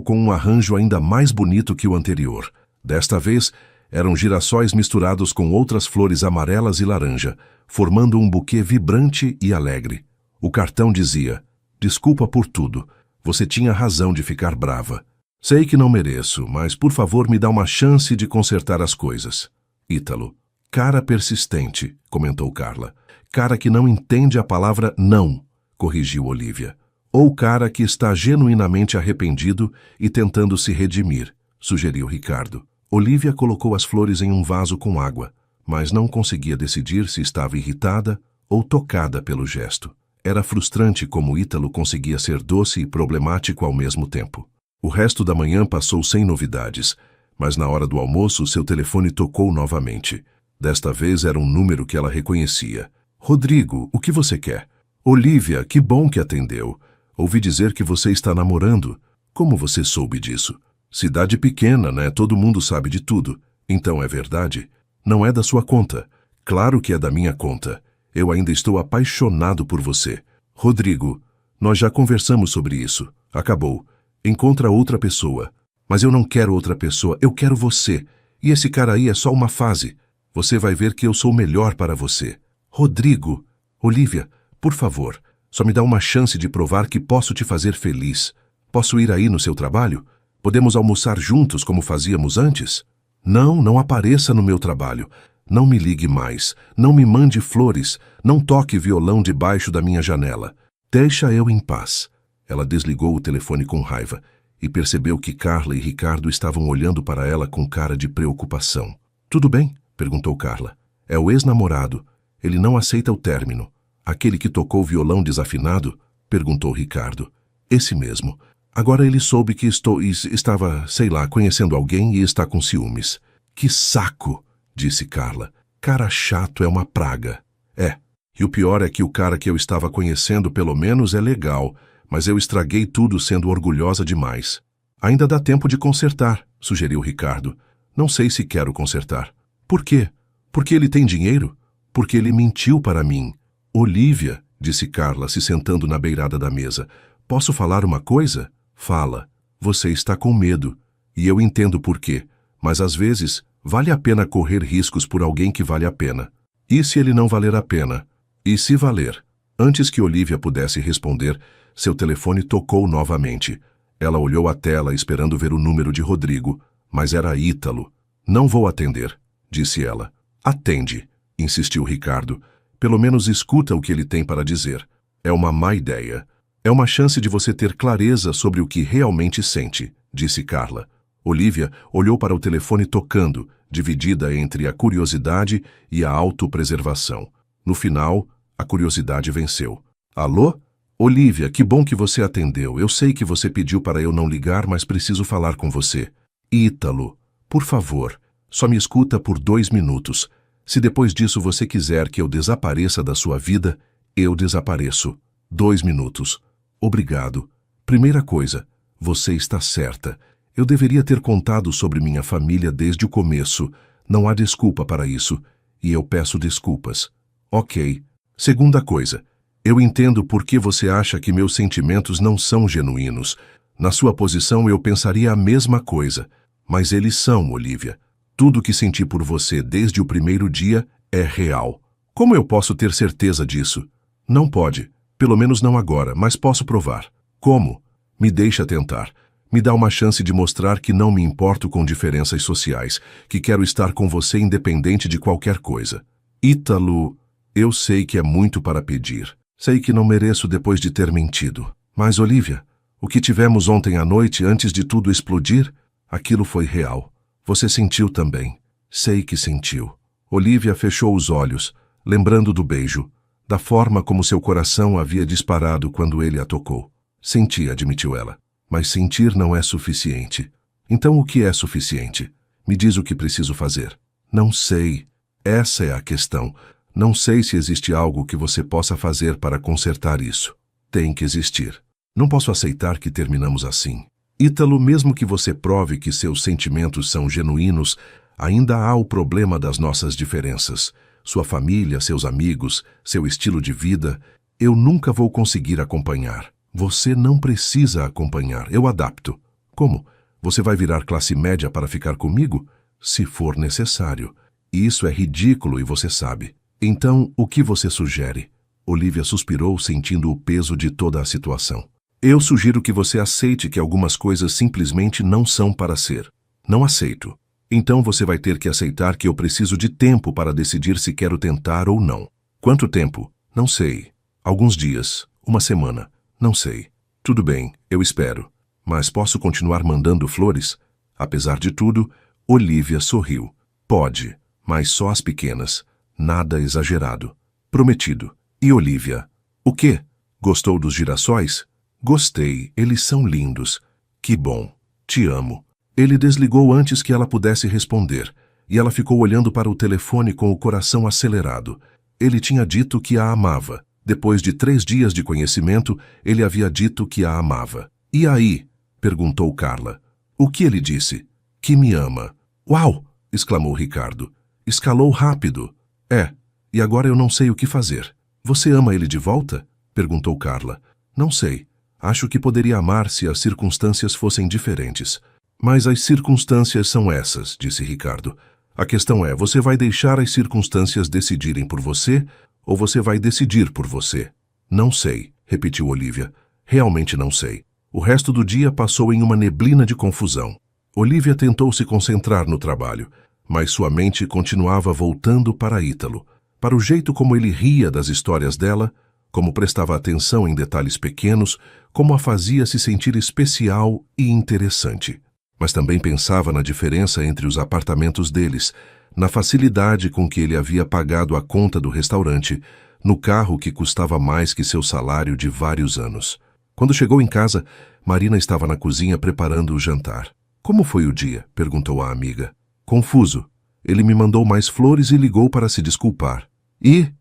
com um arranjo ainda mais bonito que o anterior. Desta vez, eram girassóis misturados com outras flores amarelas e laranja, formando um buquê vibrante e alegre. O cartão dizia, desculpa por tudo, você tinha razão de ficar brava. Sei que não mereço, mas por favor me dá uma chance de consertar as coisas. Ítalo. Cara persistente, comentou Carla. Cara que não entende a palavra não, corrigiu Olivia. Ou cara que está genuinamente arrependido e tentando se redimir, sugeriu Ricardo. Olivia colocou as flores em um vaso com água, mas não conseguia decidir se estava irritada ou tocada pelo gesto. Era frustrante como Ítalo conseguia ser doce e problemático ao mesmo tempo. O resto da manhã passou sem novidades, mas na hora do almoço seu telefone tocou novamente. Desta vez era um número que ela reconhecia. Rodrigo, o que você quer? Olivia, que bom que atendeu. Ouvi dizer que você está namorando. Como você soube disso? Cidade pequena, né? Todo mundo sabe de tudo. Então é verdade? Não é da sua conta. Claro que é da minha conta. Eu ainda estou apaixonado por você. Rodrigo, nós já conversamos sobre isso. Acabou. Encontra outra pessoa. Mas eu não quero outra pessoa, eu quero você. E esse cara aí é só uma fase. Você vai ver que eu sou melhor para você. Rodrigo, Olivia, por favor, só me dá uma chance de provar que posso te fazer feliz. Posso ir aí no seu trabalho? Podemos almoçar juntos como fazíamos antes? Não, não apareça no meu trabalho. Não me ligue mais. Não me mande flores. Não toque violão debaixo da minha janela. Deixa eu em paz. Ela desligou o telefone com raiva e percebeu que Carla e Ricardo estavam olhando para ela com cara de preocupação. Tudo bem? Perguntou Carla. É o ex-namorado. Ele não aceita o término. Aquele que tocou violão desafinado? Perguntou Ricardo. Esse mesmo. Agora ele soube que estava, sei lá, conhecendo alguém e está com ciúmes. Que saco! Disse Carla. Cara chato é uma praga. É. E o pior é que o cara que eu estava conhecendo pelo menos é legal, mas eu estraguei tudo sendo orgulhosa demais. Ainda dá tempo de consertar, sugeriu Ricardo. Não sei se quero consertar. Por quê? Porque ele tem dinheiro? porque ele mentiu para mim. Olivia, disse Carla, se sentando na beirada da mesa. Posso falar uma coisa? Fala. Você está com medo. E eu entendo por quê. Mas às vezes, vale a pena correr riscos por alguém que vale a pena. E se ele não valer a pena? E se valer? Antes que Olivia pudesse responder, seu telefone tocou novamente. Ela olhou a tela esperando ver o número de Rodrigo, mas era Ítalo. Não vou atender, disse ela. Atende, insistiu Ricardo. Pelo menos escuta o que ele tem para dizer. É uma má ideia. É uma chance de você ter clareza sobre o que realmente sente, disse Carla. Olivia olhou para o telefone tocando, dividida entre a curiosidade e a autopreservação. No final, a curiosidade venceu. Alô? Olivia, que bom que você atendeu. Eu sei que você pediu para eu não ligar, mas preciso falar com você. Ítalo, por favor, só me escuta por 2 minutos. Se depois disso você quiser que eu desapareça da sua vida, eu desapareço. 2 minutos. Obrigado. Primeira coisa, você está certa. Eu deveria ter contado sobre minha família desde o começo. Não há desculpa para isso. E eu peço desculpas. Ok. Segunda coisa, eu entendo por que você acha que meus sentimentos não são genuínos. Na sua posição eu pensaria a mesma coisa. Mas eles são, Olivia. Tudo que senti por você desde o primeiro dia é real. Como eu posso ter certeza disso? Não pode. Pelo menos não agora, mas posso provar. Como? Me deixa tentar. Me dá uma chance de mostrar que não me importo com diferenças sociais, que quero estar com você independente de qualquer coisa. Ítalo, eu sei que é muito para pedir. Sei que não mereço depois de ter mentido. Mas, Olivia, o que tivemos ontem à noite antes de tudo explodir, aquilo foi real. Você sentiu também. Sei que sentiu. Olivia fechou os olhos, lembrando do beijo, da forma como seu coração havia disparado quando ele a tocou. Senti, admitiu ela. Mas sentir não é suficiente. Então o que é suficiente? Me diz o que preciso fazer. Não sei. Essa é a questão. Não sei se existe algo que você possa fazer para consertar isso. Tem que existir. Não posso aceitar que terminamos assim. Ítalo, mesmo que você prove que seus sentimentos são genuínos, ainda há o problema das nossas diferenças. Sua família, seus amigos, seu estilo de vida, eu nunca vou conseguir acompanhar. Você não precisa acompanhar, eu adapto. Como? Você vai virar classe média para ficar comigo? Se for necessário. Isso é ridículo e você sabe. Então, o que você sugere? Olivia suspirou, sentindo o peso de toda a situação. Eu sugiro que você aceite que algumas coisas simplesmente não são para ser. Não aceito. Então você vai ter que aceitar que eu preciso de tempo para decidir se quero tentar ou não. Quanto tempo? Não sei. Alguns dias. Uma semana. Não sei. Tudo bem, eu espero. Mas posso continuar mandando flores? Apesar de tudo, Olivia sorriu. Pode, mas só as pequenas. Nada exagerado. Prometido. E Olivia? O quê? Gostou dos girassóis? Gostei, eles são lindos. Que bom. Te amo. Ele desligou antes que ela pudesse responder, e ela ficou olhando para o telefone com o coração acelerado. Ele tinha dito que a amava. Depois de 3 dias de conhecimento, ele havia dito que a amava. E aí? Perguntou Carla. O que ele disse? Que me ama. Uau! Exclamou Ricardo. Escalou rápido. É, e agora eu não sei o que fazer. Você ama ele de volta? Perguntou Carla. Não sei. Acho que poderia amar se as circunstâncias fossem diferentes. Mas as circunstâncias são essas, disse Ricardo. A questão é, você vai deixar as circunstâncias decidirem por você ou você vai decidir por você? Não sei, repetiu Olivia. Realmente não sei. O resto do dia passou em uma neblina de confusão. Olivia tentou se concentrar no trabalho, mas sua mente continuava voltando para Ítalo, para o jeito como ele ria das histórias dela, como prestava atenção em detalhes pequenos, como a fazia se sentir especial e interessante. Mas também pensava na diferença entre os apartamentos deles, na facilidade com que ele havia pagado a conta do restaurante, no carro que custava mais que seu salário de vários anos. Quando chegou em casa, Marina estava na cozinha preparando o jantar. Como foi o dia? Perguntou a amiga. Confuso. Ele me mandou mais flores e ligou para se desculpar. E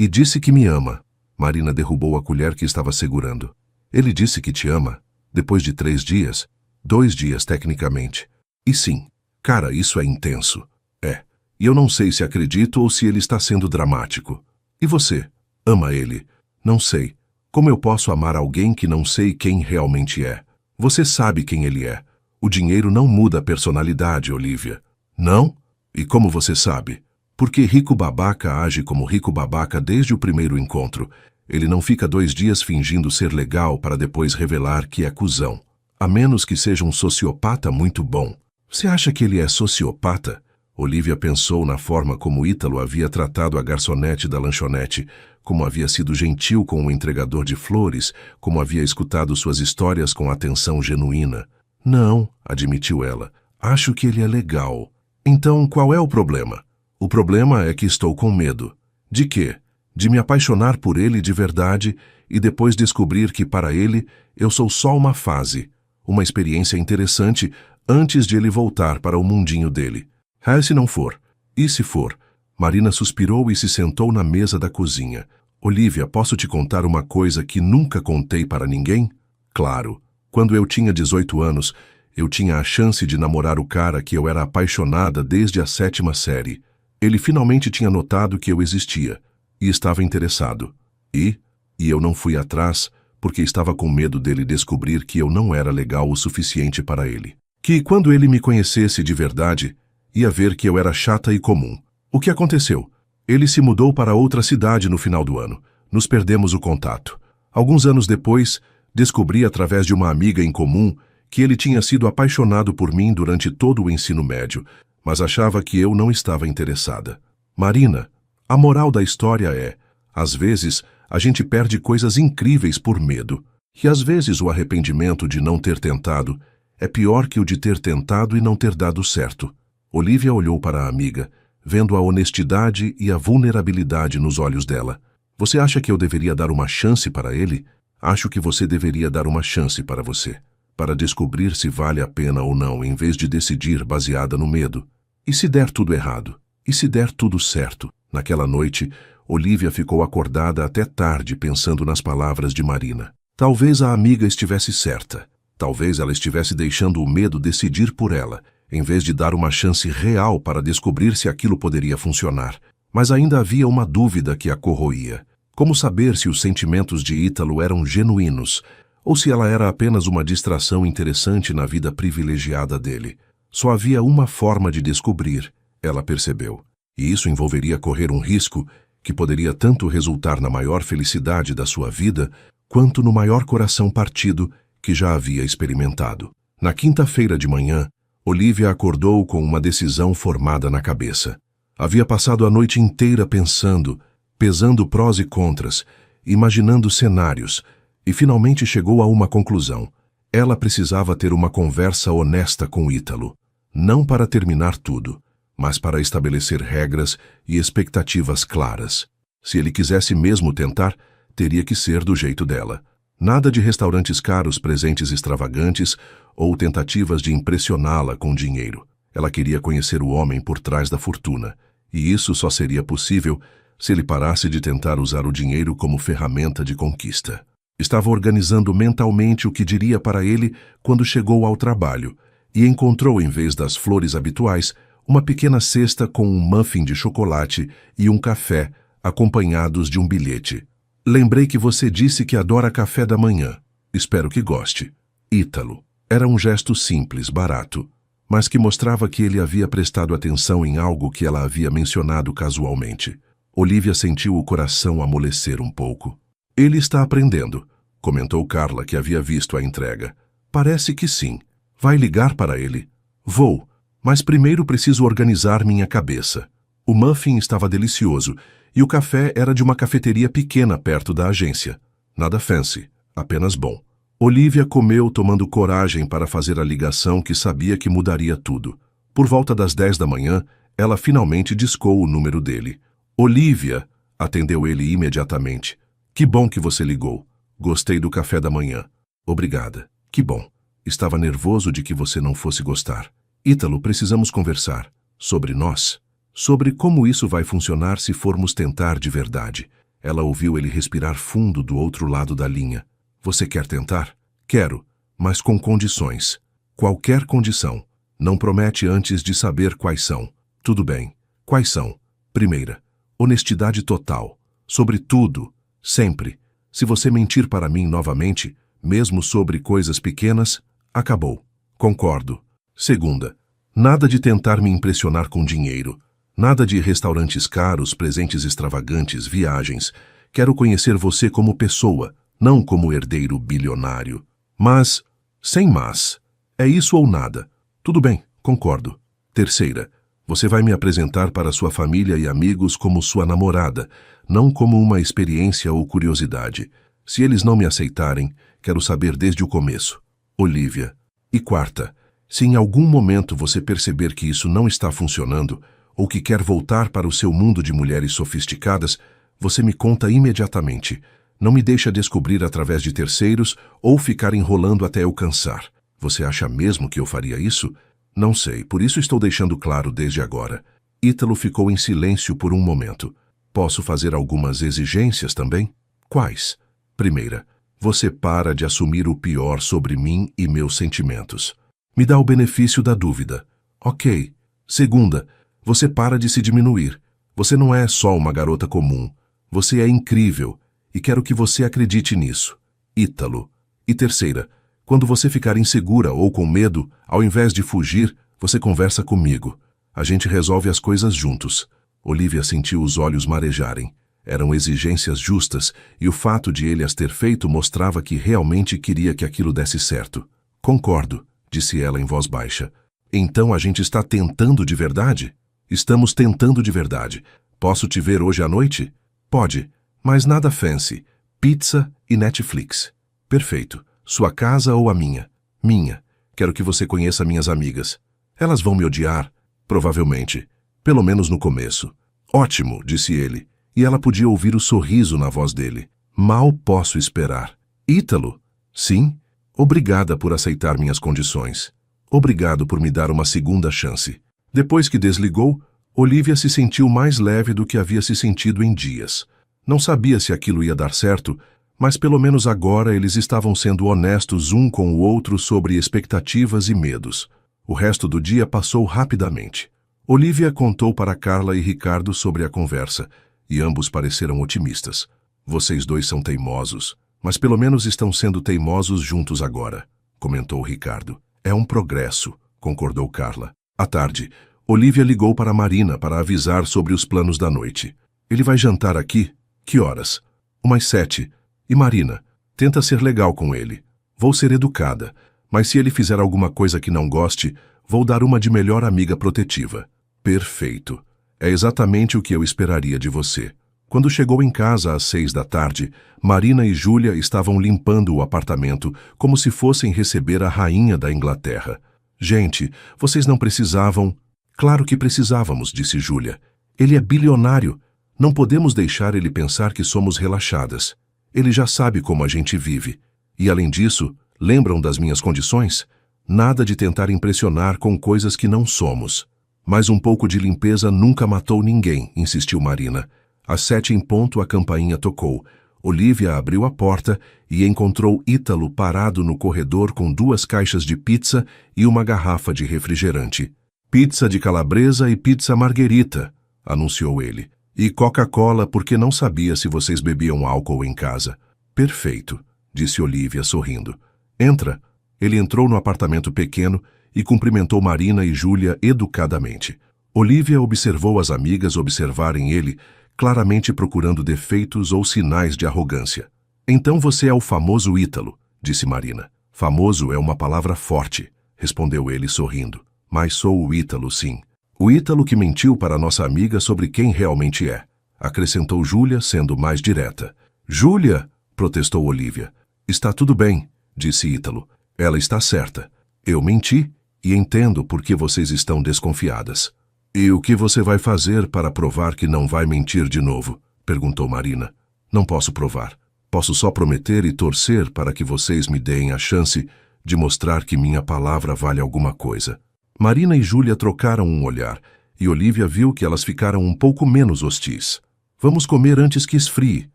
disse que me ama. Marina derrubou a colher que estava segurando. Ele disse que te ama? Depois de 3 dias? 2 dias, tecnicamente. E sim. Cara, isso é intenso. É. E eu não sei se acredito ou se ele está sendo dramático. E você? Ama ele? Não sei. Como eu posso amar alguém que não sei quem realmente é? Você sabe quem ele é. O dinheiro não muda a personalidade, Olivia. Não? E como você sabe? Porque rico babaca age como rico babaca desde o primeiro encontro. Ele não fica 2 dias fingindo ser legal para depois revelar que é cuzão. A menos que seja um sociopata muito bom. Você acha que ele é sociopata? Olivia pensou na forma como Ítalo havia tratado a garçonete da lanchonete, como havia sido gentil com o entregador de flores, como havia escutado suas histórias com atenção genuína. Não, admitiu ela. Acho que ele é legal. Então, qual é o problema? O problema é que estou com medo. De quê? De me apaixonar por ele de verdade e depois descobrir que para ele eu sou só uma fase, uma experiência interessante antes de ele voltar para o mundinho dele. Ah, se não for. E se for? Marina suspirou e se sentou na mesa da cozinha. Olivia, posso te contar uma coisa que nunca contei para ninguém? Claro. Quando eu tinha 18 anos, eu tinha a chance de namorar o cara que eu era apaixonada desde a 7ª série. Ele finalmente tinha notado que eu existia e estava interessado. E eu não fui atrás porque estava com medo dele descobrir que eu não era legal o suficiente para ele. Que quando ele me conhecesse de verdade, ia ver que eu era chata e comum. O que aconteceu? Ele se mudou para outra cidade no final do ano. Nos perdemos o contato. Alguns anos depois, descobri através de uma amiga em comum que ele tinha sido apaixonado por mim durante todo o ensino médio, mas achava que eu não estava interessada. Marina, a moral da história é, às vezes, a gente perde coisas incríveis por medo. E às vezes o arrependimento de não ter tentado é pior que o de ter tentado e não ter dado certo. Olivia olhou para a amiga, vendo a honestidade e a vulnerabilidade nos olhos dela. Você acha que eu deveria dar uma chance para ele? Acho que você deveria dar uma chance para você, para descobrir se vale a pena ou não, em vez de decidir baseada no medo. E se der tudo errado? E se der tudo certo? Naquela noite, Olivia ficou acordada até tarde pensando nas palavras de Marina. Talvez a amiga estivesse certa. Talvez ela estivesse deixando o medo decidir por ela, em vez de dar uma chance real para descobrir se aquilo poderia funcionar. Mas ainda havia uma dúvida que a corroía. Como saber se os sentimentos de Ítalo eram genuínos, ou se ela era apenas uma distração interessante na vida privilegiada dele? Só havia uma forma de descobrir, ela percebeu. E isso envolveria correr um risco que poderia tanto resultar na maior felicidade da sua vida, quanto no maior coração partido que já havia experimentado. Na quinta-feira de manhã, Olivia acordou com uma decisão formada na cabeça. Havia passado a noite inteira pensando, pesando prós e contras, imaginando cenários, e finalmente chegou a uma conclusão. Ela precisava ter uma conversa honesta com Ítalo, não para terminar tudo, mas para estabelecer regras e expectativas claras. Se ele quisesse mesmo tentar, teria que ser do jeito dela. Nada de restaurantes caros, presentes extravagantes ou tentativas de impressioná-la com dinheiro. Ela queria conhecer o homem por trás da fortuna, e isso só seria possível se ele parasse de tentar usar o dinheiro como ferramenta de conquista. Estava organizando mentalmente o que diria para ele quando chegou ao trabalho, e encontrou, em vez das flores habituais, uma pequena cesta com um muffin de chocolate e um café, acompanhados de um bilhete. Lembrei que você disse que adora café da manhã. Espero que goste. Ítalo. Era um gesto simples, barato, mas que mostrava que ele havia prestado atenção em algo que ela havia mencionado casualmente. Olivia sentiu o coração amolecer um pouco. Ele está aprendendo, comentou Carla, que havia visto a entrega. Parece que sim. Vai ligar para ele? Vou, mas primeiro preciso organizar minha cabeça. O muffin estava delicioso e o café era de uma cafeteria pequena perto da agência. Nada fancy, apenas bom. Olivia comeu tomando coragem para fazer a ligação que sabia que mudaria tudo. Por volta das 10 da manhã, ela finalmente discou o número dele. Olivia, atendeu ele imediatamente. Que bom que você ligou. Gostei do café da manhã. Obrigada. Que bom. Estava nervoso de que você não fosse gostar. Ítalo, precisamos conversar. Sobre nós. Sobre como isso vai funcionar se formos tentar de verdade. Ela ouviu ele respirar fundo do outro lado da linha. Você quer tentar? Quero, mas com condições. Qualquer condição. Não promete antes de saber quais são. Tudo bem. Quais são? Primeira, honestidade total. Sobre tudo, sempre. Se você mentir para mim novamente, mesmo sobre coisas pequenas, acabou. Concordo. Segunda, nada de tentar me impressionar com dinheiro. Nada de restaurantes caros, presentes extravagantes, viagens. Quero conhecer você como pessoa, não como herdeiro bilionário. Mas, sem mas. É isso ou nada. Tudo bem, concordo. Terceira, você vai me apresentar para sua família e amigos como sua namorada, não como uma experiência ou curiosidade. Se eles não me aceitarem, quero saber desde o começo. Olivia. E quarta, se em algum momento você perceber que isso não está funcionando, ou que quer voltar para o seu mundo de mulheres sofisticadas, você me conta imediatamente. Não me deixa descobrir através de terceiros ou ficar enrolando até eu cansar. Você acha mesmo que eu faria isso? Não sei, por isso estou deixando claro desde agora. Ítalo ficou em silêncio por um momento. Posso fazer algumas exigências também? Quais? Primeira, você para de assumir o pior sobre mim e meus sentimentos. Me dá o benefício da dúvida. Ok. Segunda, você para de se diminuir. Você não é só uma garota comum. Você é incrível. E quero que você acredite nisso. Ítalo. E terceira, quando você ficar insegura ou com medo, ao invés de fugir, você conversa comigo. A gente resolve as coisas juntos. Olivia sentiu os olhos marejarem. Eram exigências justas, e o fato de ele as ter feito mostrava que realmente queria que aquilo desse certo. Concordo, disse ela em voz baixa. Então a gente está tentando de verdade? Estamos tentando de verdade. Posso te ver hoje à noite? Pode, mas nada fancy. Pizza e Netflix. Perfeito. Sua casa ou a minha? Minha. Quero que você conheça minhas amigas. Elas vão me odiar? Provavelmente. Pelo menos no começo. Ótimo, disse ele. E ela podia ouvir o sorriso na voz dele. Mal posso esperar. Ítalo? Sim? Obrigada por aceitar minhas condições. Obrigado por me dar uma segunda chance. Depois que desligou, Olivia se sentiu mais leve do que havia se sentido em dias. Não sabia se aquilo ia dar certo, mas pelo menos agora eles estavam sendo honestos um com o outro sobre expectativas e medos. O resto do dia passou rapidamente. Olivia contou para Carla e Ricardo sobre a conversa, e ambos pareceram otimistas. Vocês dois são teimosos, mas pelo menos estão sendo teimosos juntos agora, comentou Ricardo. É um progresso, concordou Carla. À tarde, Olivia ligou para Marina para avisar sobre os planos da noite. Ele vai jantar aqui? Que horas? Umas 7. E Marina, tenta ser legal com ele. Vou ser educada, mas se ele fizer alguma coisa que não goste, vou dar uma de melhor amiga protetiva. Perfeito. É exatamente o que eu esperaria de você. Quando chegou em casa às 6 da tarde, Marina e Júlia estavam limpando o apartamento como se fossem receber a rainha da Inglaterra. Gente, vocês não precisavam... Claro que precisávamos, disse Júlia. Ele é bilionário. Não podemos deixar ele pensar que somos relaxadas. Ele já sabe como a gente vive. E além disso, lembram das minhas condições? Nada de tentar impressionar com coisas que não somos. Mas um pouco de limpeza nunca matou ninguém, insistiu Marina. Às 7 em ponto a campainha tocou. Olivia abriu a porta e encontrou Ítalo parado no corredor com 2 caixas de pizza e uma garrafa de refrigerante. Pizza de calabresa e pizza marguerita, anunciou ele. E Coca-Cola porque não sabia se vocês bebiam álcool em casa. Perfeito, disse Olivia sorrindo. Entra. Ele entrou no apartamento pequeno e cumprimentou Marina e Júlia educadamente. Olivia observou as amigas observarem ele, claramente procurando defeitos ou sinais de arrogância. Então você é o famoso Ítalo, disse Marina. Famoso é uma palavra forte, respondeu ele sorrindo. Mas sou o Ítalo, sim. O Ítalo que mentiu para nossa amiga sobre quem realmente é, acrescentou Júlia, sendo mais direta. Júlia, protestou Olivia. Está tudo bem, disse Ítalo. Ela está certa. Eu menti e entendo por que vocês estão desconfiadas. E o que você vai fazer para provar que não vai mentir de novo? Perguntou Marina. Não posso provar. Posso só prometer e torcer para que vocês me deem a chance de mostrar que minha palavra vale alguma coisa. Marina e Júlia trocaram um olhar, e Olivia viu que elas ficaram um pouco menos hostis. Vamos comer antes que esfrie,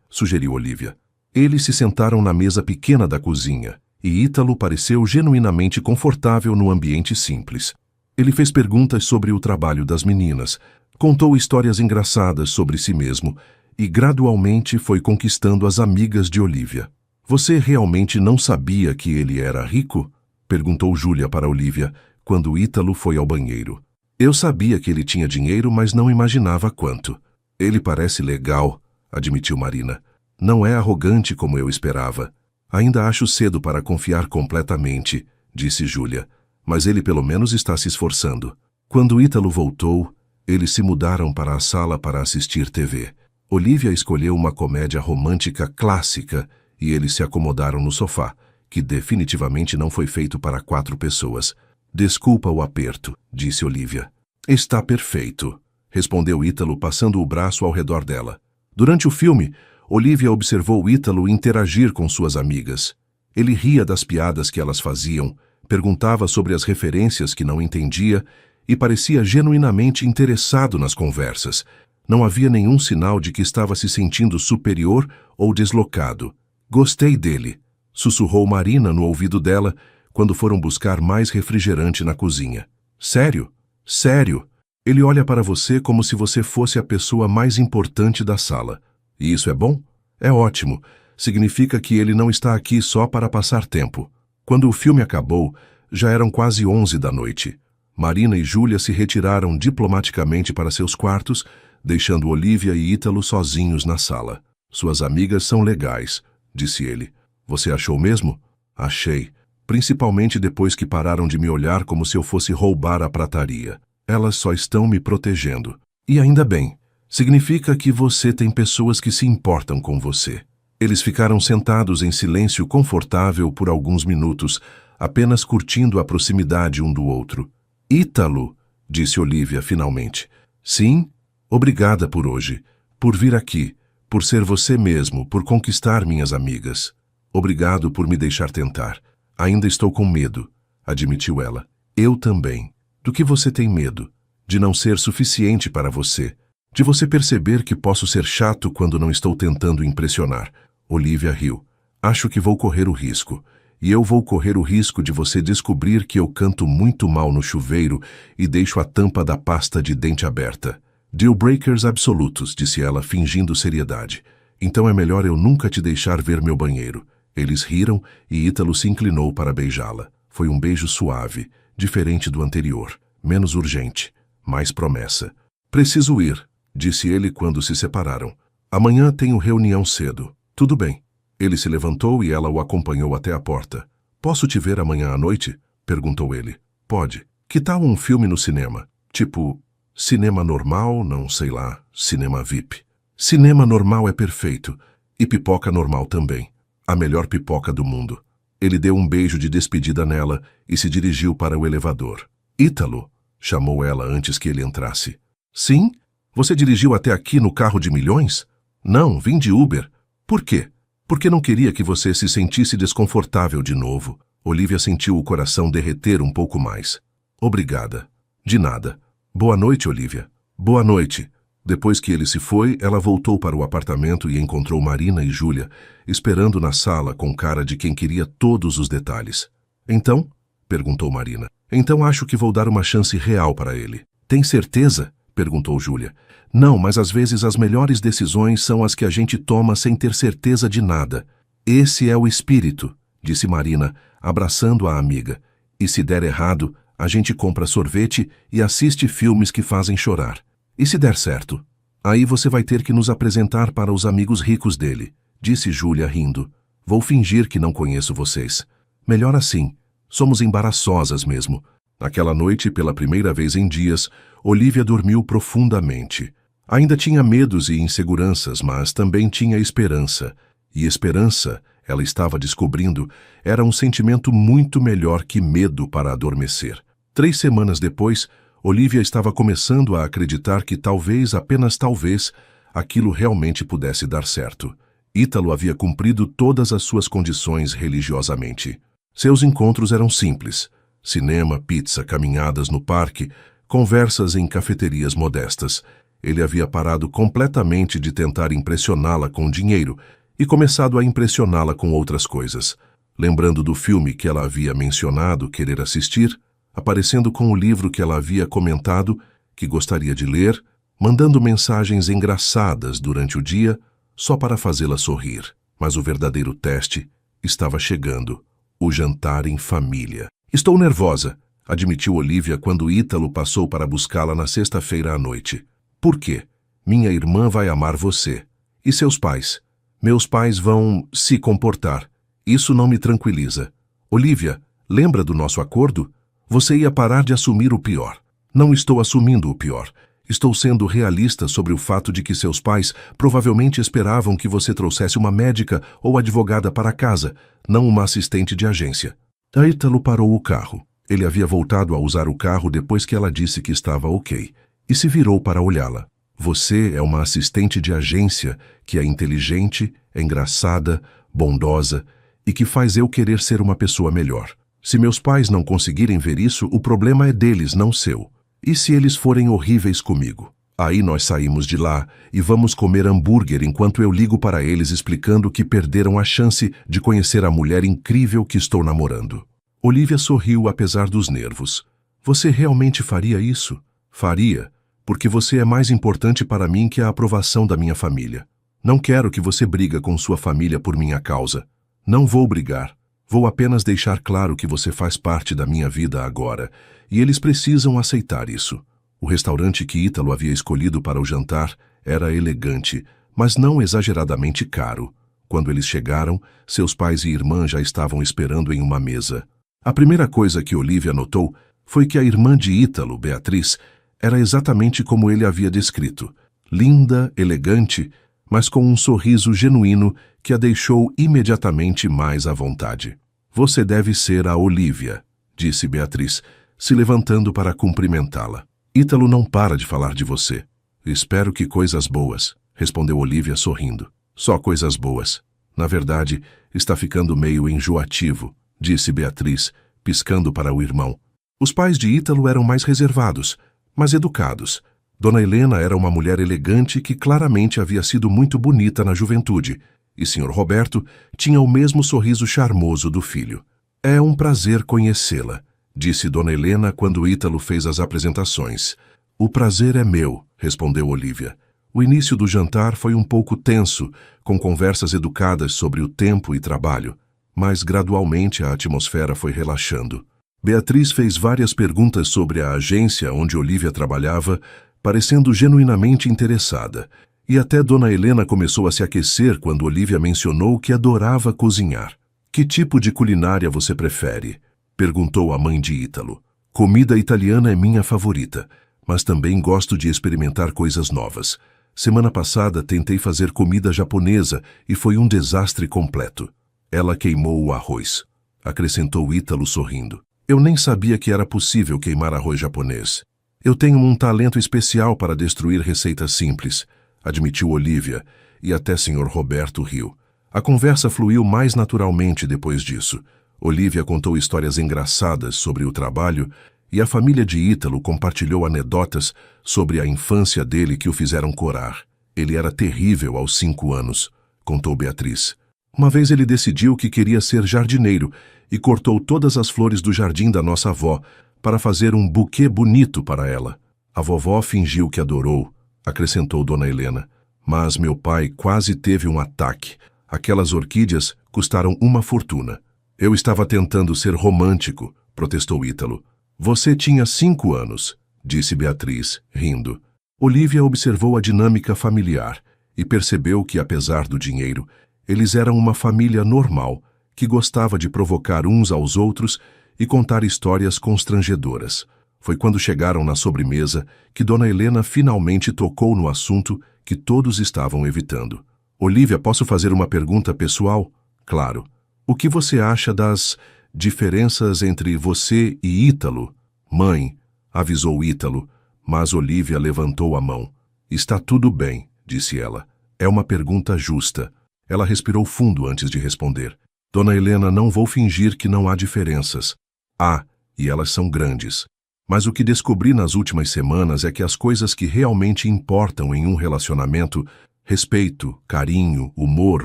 sugeriu Olivia. Eles se sentaram na mesa pequena da cozinha, e Ítalo pareceu genuinamente confortável no ambiente simples. Ele fez perguntas sobre o trabalho das meninas, Contou histórias engraçadas sobre si mesmo e gradualmente foi conquistando as amigas de Olivia. Você realmente não sabia que ele era rico? Perguntou Júlia para Olivia quando Ítalo foi ao banheiro. Eu sabia que ele tinha dinheiro, mas não imaginava quanto. Ele parece legal, admitiu Marina. Não é arrogante como eu esperava. Ainda acho cedo para confiar completamente, disse Júlia, mas ele pelo menos está se esforçando. Quando Ítalo voltou, eles se mudaram para a sala para assistir TV. Olivia escolheu uma comédia romântica clássica e eles se acomodaram no sofá, que definitivamente não foi feito para 4 pessoas. Desculpa o aperto, disse Olivia. Está perfeito, respondeu Ítalo passando o braço ao redor dela. Durante o filme, Olivia observou Ítalo interagir com suas amigas. Ele ria das piadas que elas faziam, perguntava sobre as referências que não entendia e parecia genuinamente interessado nas conversas. Não havia nenhum sinal de que estava se sentindo superior ou deslocado. Gostei dele, sussurrou Marina no ouvido dela quando foram buscar mais refrigerante na cozinha. Sério? Sério. Ele olha para você como se você fosse a pessoa mais importante da sala. E isso é bom? É ótimo. Significa que ele não está aqui só para passar tempo. Quando o filme acabou, já eram quase 11 da noite. Marina e Júlia se retiraram diplomaticamente para seus quartos, deixando Olivia e Ítalo sozinhos na sala. Suas amigas são legais, disse ele. Você achou mesmo? Achei. Principalmente depois que pararam de me olhar como se eu fosse roubar a prataria. Elas só estão me protegendo. E ainda bem. Significa que você tem pessoas que se importam com você. Eles ficaram sentados em silêncio confortável por alguns minutos, apenas curtindo a proximidade um do outro. Ítalo, disse Olivia finalmente. Sim, obrigada por hoje, por vir aqui, por ser você mesmo, por conquistar minhas amigas. Obrigado por me deixar tentar. Ainda estou com medo, admitiu ela. Eu também. Do que você tem medo? De não ser suficiente para você. De você perceber que posso ser chato quando não estou tentando impressionar. Olivia riu. Acho que vou correr o risco. E eu vou correr o risco de você descobrir que eu canto muito mal no chuveiro e deixo a tampa da pasta de dente aberta. Deal breakers absolutos, disse ela, fingindo seriedade. Então é melhor eu nunca te deixar ver meu banheiro. Eles riram e Ítalo se inclinou para beijá-la. Foi um beijo suave, diferente do anterior, menos urgente, mais promessa. Preciso ir, disse ele quando se separaram. Amanhã tenho reunião cedo. Tudo bem. Ele se levantou e ela o acompanhou até a porta. Posso te ver amanhã à noite? Perguntou ele. Pode. Que tal um filme no cinema? Tipo, cinema normal, não sei lá, cinema VIP. Cinema normal é perfeito. E pipoca normal também. A melhor pipoca do mundo. Ele deu um beijo de despedida nela e se dirigiu para o elevador. Ítalo, chamou ela antes que ele entrasse. Sim? Você dirigiu até aqui no carro de milhões? Não, vim de Uber. Por quê? Porque não queria que você se sentisse desconfortável de novo. Olivia sentiu o coração derreter um pouco mais. Obrigada. De nada. Boa noite, Olivia. Boa noite. Depois que ele se foi, ela voltou para o apartamento e encontrou Marina e Júlia, esperando na sala com cara de quem queria todos os detalhes. Então? Perguntou Marina. Então acho que vou dar uma chance real para ele. Tem certeza? Perguntou Júlia. Não, mas às vezes as melhores decisões são as que a gente toma sem ter certeza de nada. Esse é o espírito, disse Marina, abraçando a amiga. E se der errado, a gente compra sorvete e assiste filmes que fazem chorar. E se der certo? Aí você vai ter que nos apresentar para os amigos ricos dele, disse Júlia rindo. Vou fingir que não conheço vocês. Melhor assim. Somos embaraçosas mesmo. Naquela noite, pela primeira vez em dias, Olivia dormiu profundamente. Ainda tinha medos e inseguranças, mas também tinha esperança. E esperança, ela estava descobrindo, era um sentimento muito melhor que medo para adormecer. 3 semanas depois, Olivia estava começando a acreditar que talvez, apenas talvez, aquilo realmente pudesse dar certo. Ítalo havia cumprido todas as suas condições religiosamente. Seus encontros eram simples. Cinema, pizza, caminhadas no parque, conversas em cafeterias modestas. Ele havia parado completamente de tentar impressioná-la com dinheiro e começado a impressioná-la com outras coisas. Lembrando do filme que ela havia mencionado querer assistir, aparecendo com o livro que ela havia comentado que gostaria de ler, mandando mensagens engraçadas durante o dia só para fazê-la sorrir. Mas o verdadeiro teste estava chegando: o jantar em família. Estou nervosa, admitiu Olivia quando Ítalo passou para buscá-la na sexta-feira à noite. Por quê? Minha irmã vai amar você. E seus pais? Meus pais vão se comportar. Isso não me tranquiliza. Olivia, lembra do nosso acordo? Você ia parar de assumir o pior. Não estou assumindo o pior. Estou sendo realista sobre o fato de que seus pais provavelmente esperavam que você trouxesse uma médica ou advogada para casa, não uma assistente de agência. Ítalo parou o carro. Ele havia voltado a usar o carro depois que ela disse que estava ok, e se virou para olhá-la. Você é uma assistente de agência que é inteligente, engraçada, bondosa e que faz eu querer ser uma pessoa melhor. Se meus pais não conseguirem ver isso, o problema é deles, não seu. E se eles forem horríveis comigo? Aí nós saímos de lá e vamos comer hambúrguer enquanto eu ligo para eles explicando que perderam a chance de conhecer a mulher incrível que estou namorando. Olivia sorriu apesar dos nervos. Você realmente faria isso? Faria, porque você é mais importante para mim que a aprovação da minha família. Não quero que você brigue com sua família por minha causa. Não vou brigar. Vou apenas deixar claro que você faz parte da minha vida agora, e eles precisam aceitar isso. O restaurante que Ítalo havia escolhido para o jantar era elegante, mas não exageradamente caro. Quando eles chegaram, seus pais e irmã já estavam esperando em uma mesa. A primeira coisa que Olivia notou foi que a irmã de Ítalo, Beatriz, era exatamente como ele havia descrito. Linda, elegante, mas com um sorriso genuíno que a deixou imediatamente mais à vontade. Você deve ser a Olivia, disse Beatriz, se levantando para cumprimentá-la. Ítalo não para de falar de você. Espero que coisas boas, respondeu Olivia sorrindo. Só coisas boas. Na verdade, está ficando meio enjoativo, disse Beatriz, piscando para o irmão. Os pais de Ítalo eram mais reservados, mas educados. Dona Helena era uma mulher elegante que claramente havia sido muito bonita na juventude, e Sr. Roberto tinha o mesmo sorriso charmoso do filho. É um prazer conhecê-la, disse Dona Helena quando Ítalo fez as apresentações. O prazer é meu, respondeu Olivia. O início do jantar foi um pouco tenso, com conversas educadas sobre o tempo e trabalho, mas gradualmente a atmosfera foi relaxando. Beatriz fez várias perguntas sobre a agência onde Olivia trabalhava, parecendo genuinamente interessada, e até Dona Helena começou a se aquecer quando Olivia mencionou que adorava cozinhar. Que tipo de culinária você prefere? Perguntou a mãe de Ítalo. Comida italiana é minha favorita, mas também gosto de experimentar coisas novas. Semana passada tentei fazer comida japonesa e foi um desastre completo. Ela queimou o arroz, acrescentou Ítalo sorrindo. Eu nem sabia que era possível queimar arroz japonês. Eu tenho um talento especial para destruir receitas simples, admitiu Olivia, e até Sr. Roberto riu. A conversa fluiu mais naturalmente depois disso. Olivia contou histórias engraçadas sobre o trabalho e a família de Ítalo compartilhou anedotas sobre a infância dele que o fizeram corar. Ele era terrível aos 5 anos, contou Beatriz. Uma vez ele decidiu que queria ser jardineiro e cortou todas as flores do jardim da nossa avó para fazer um buquê bonito para ela. A vovó fingiu que adorou, acrescentou Dona Helena. Mas meu pai quase teve um ataque. Aquelas orquídeas custaram uma fortuna. Eu estava tentando ser romântico, protestou Ítalo. Você tinha 5 anos, disse Beatriz, rindo. Olivia observou a dinâmica familiar e percebeu que, apesar do dinheiro, eles eram uma família normal, que gostava de provocar uns aos outros e contar histórias constrangedoras. Foi quando chegaram na sobremesa que Dona Helena finalmente tocou no assunto que todos estavam evitando. Olivia, posso fazer uma pergunta pessoal? Claro. O que você acha das diferenças entre você e Ítalo? Mãe, avisou Ítalo, mas Olivia levantou a mão. Está tudo bem, disse ela. É uma pergunta justa. Ela respirou fundo antes de responder. Dona Helena, não vou fingir que não há diferenças. Há, e elas são grandes. Mas o que descobri nas últimas semanas é que as coisas que realmente importam em um relacionamento, respeito, carinho, humor,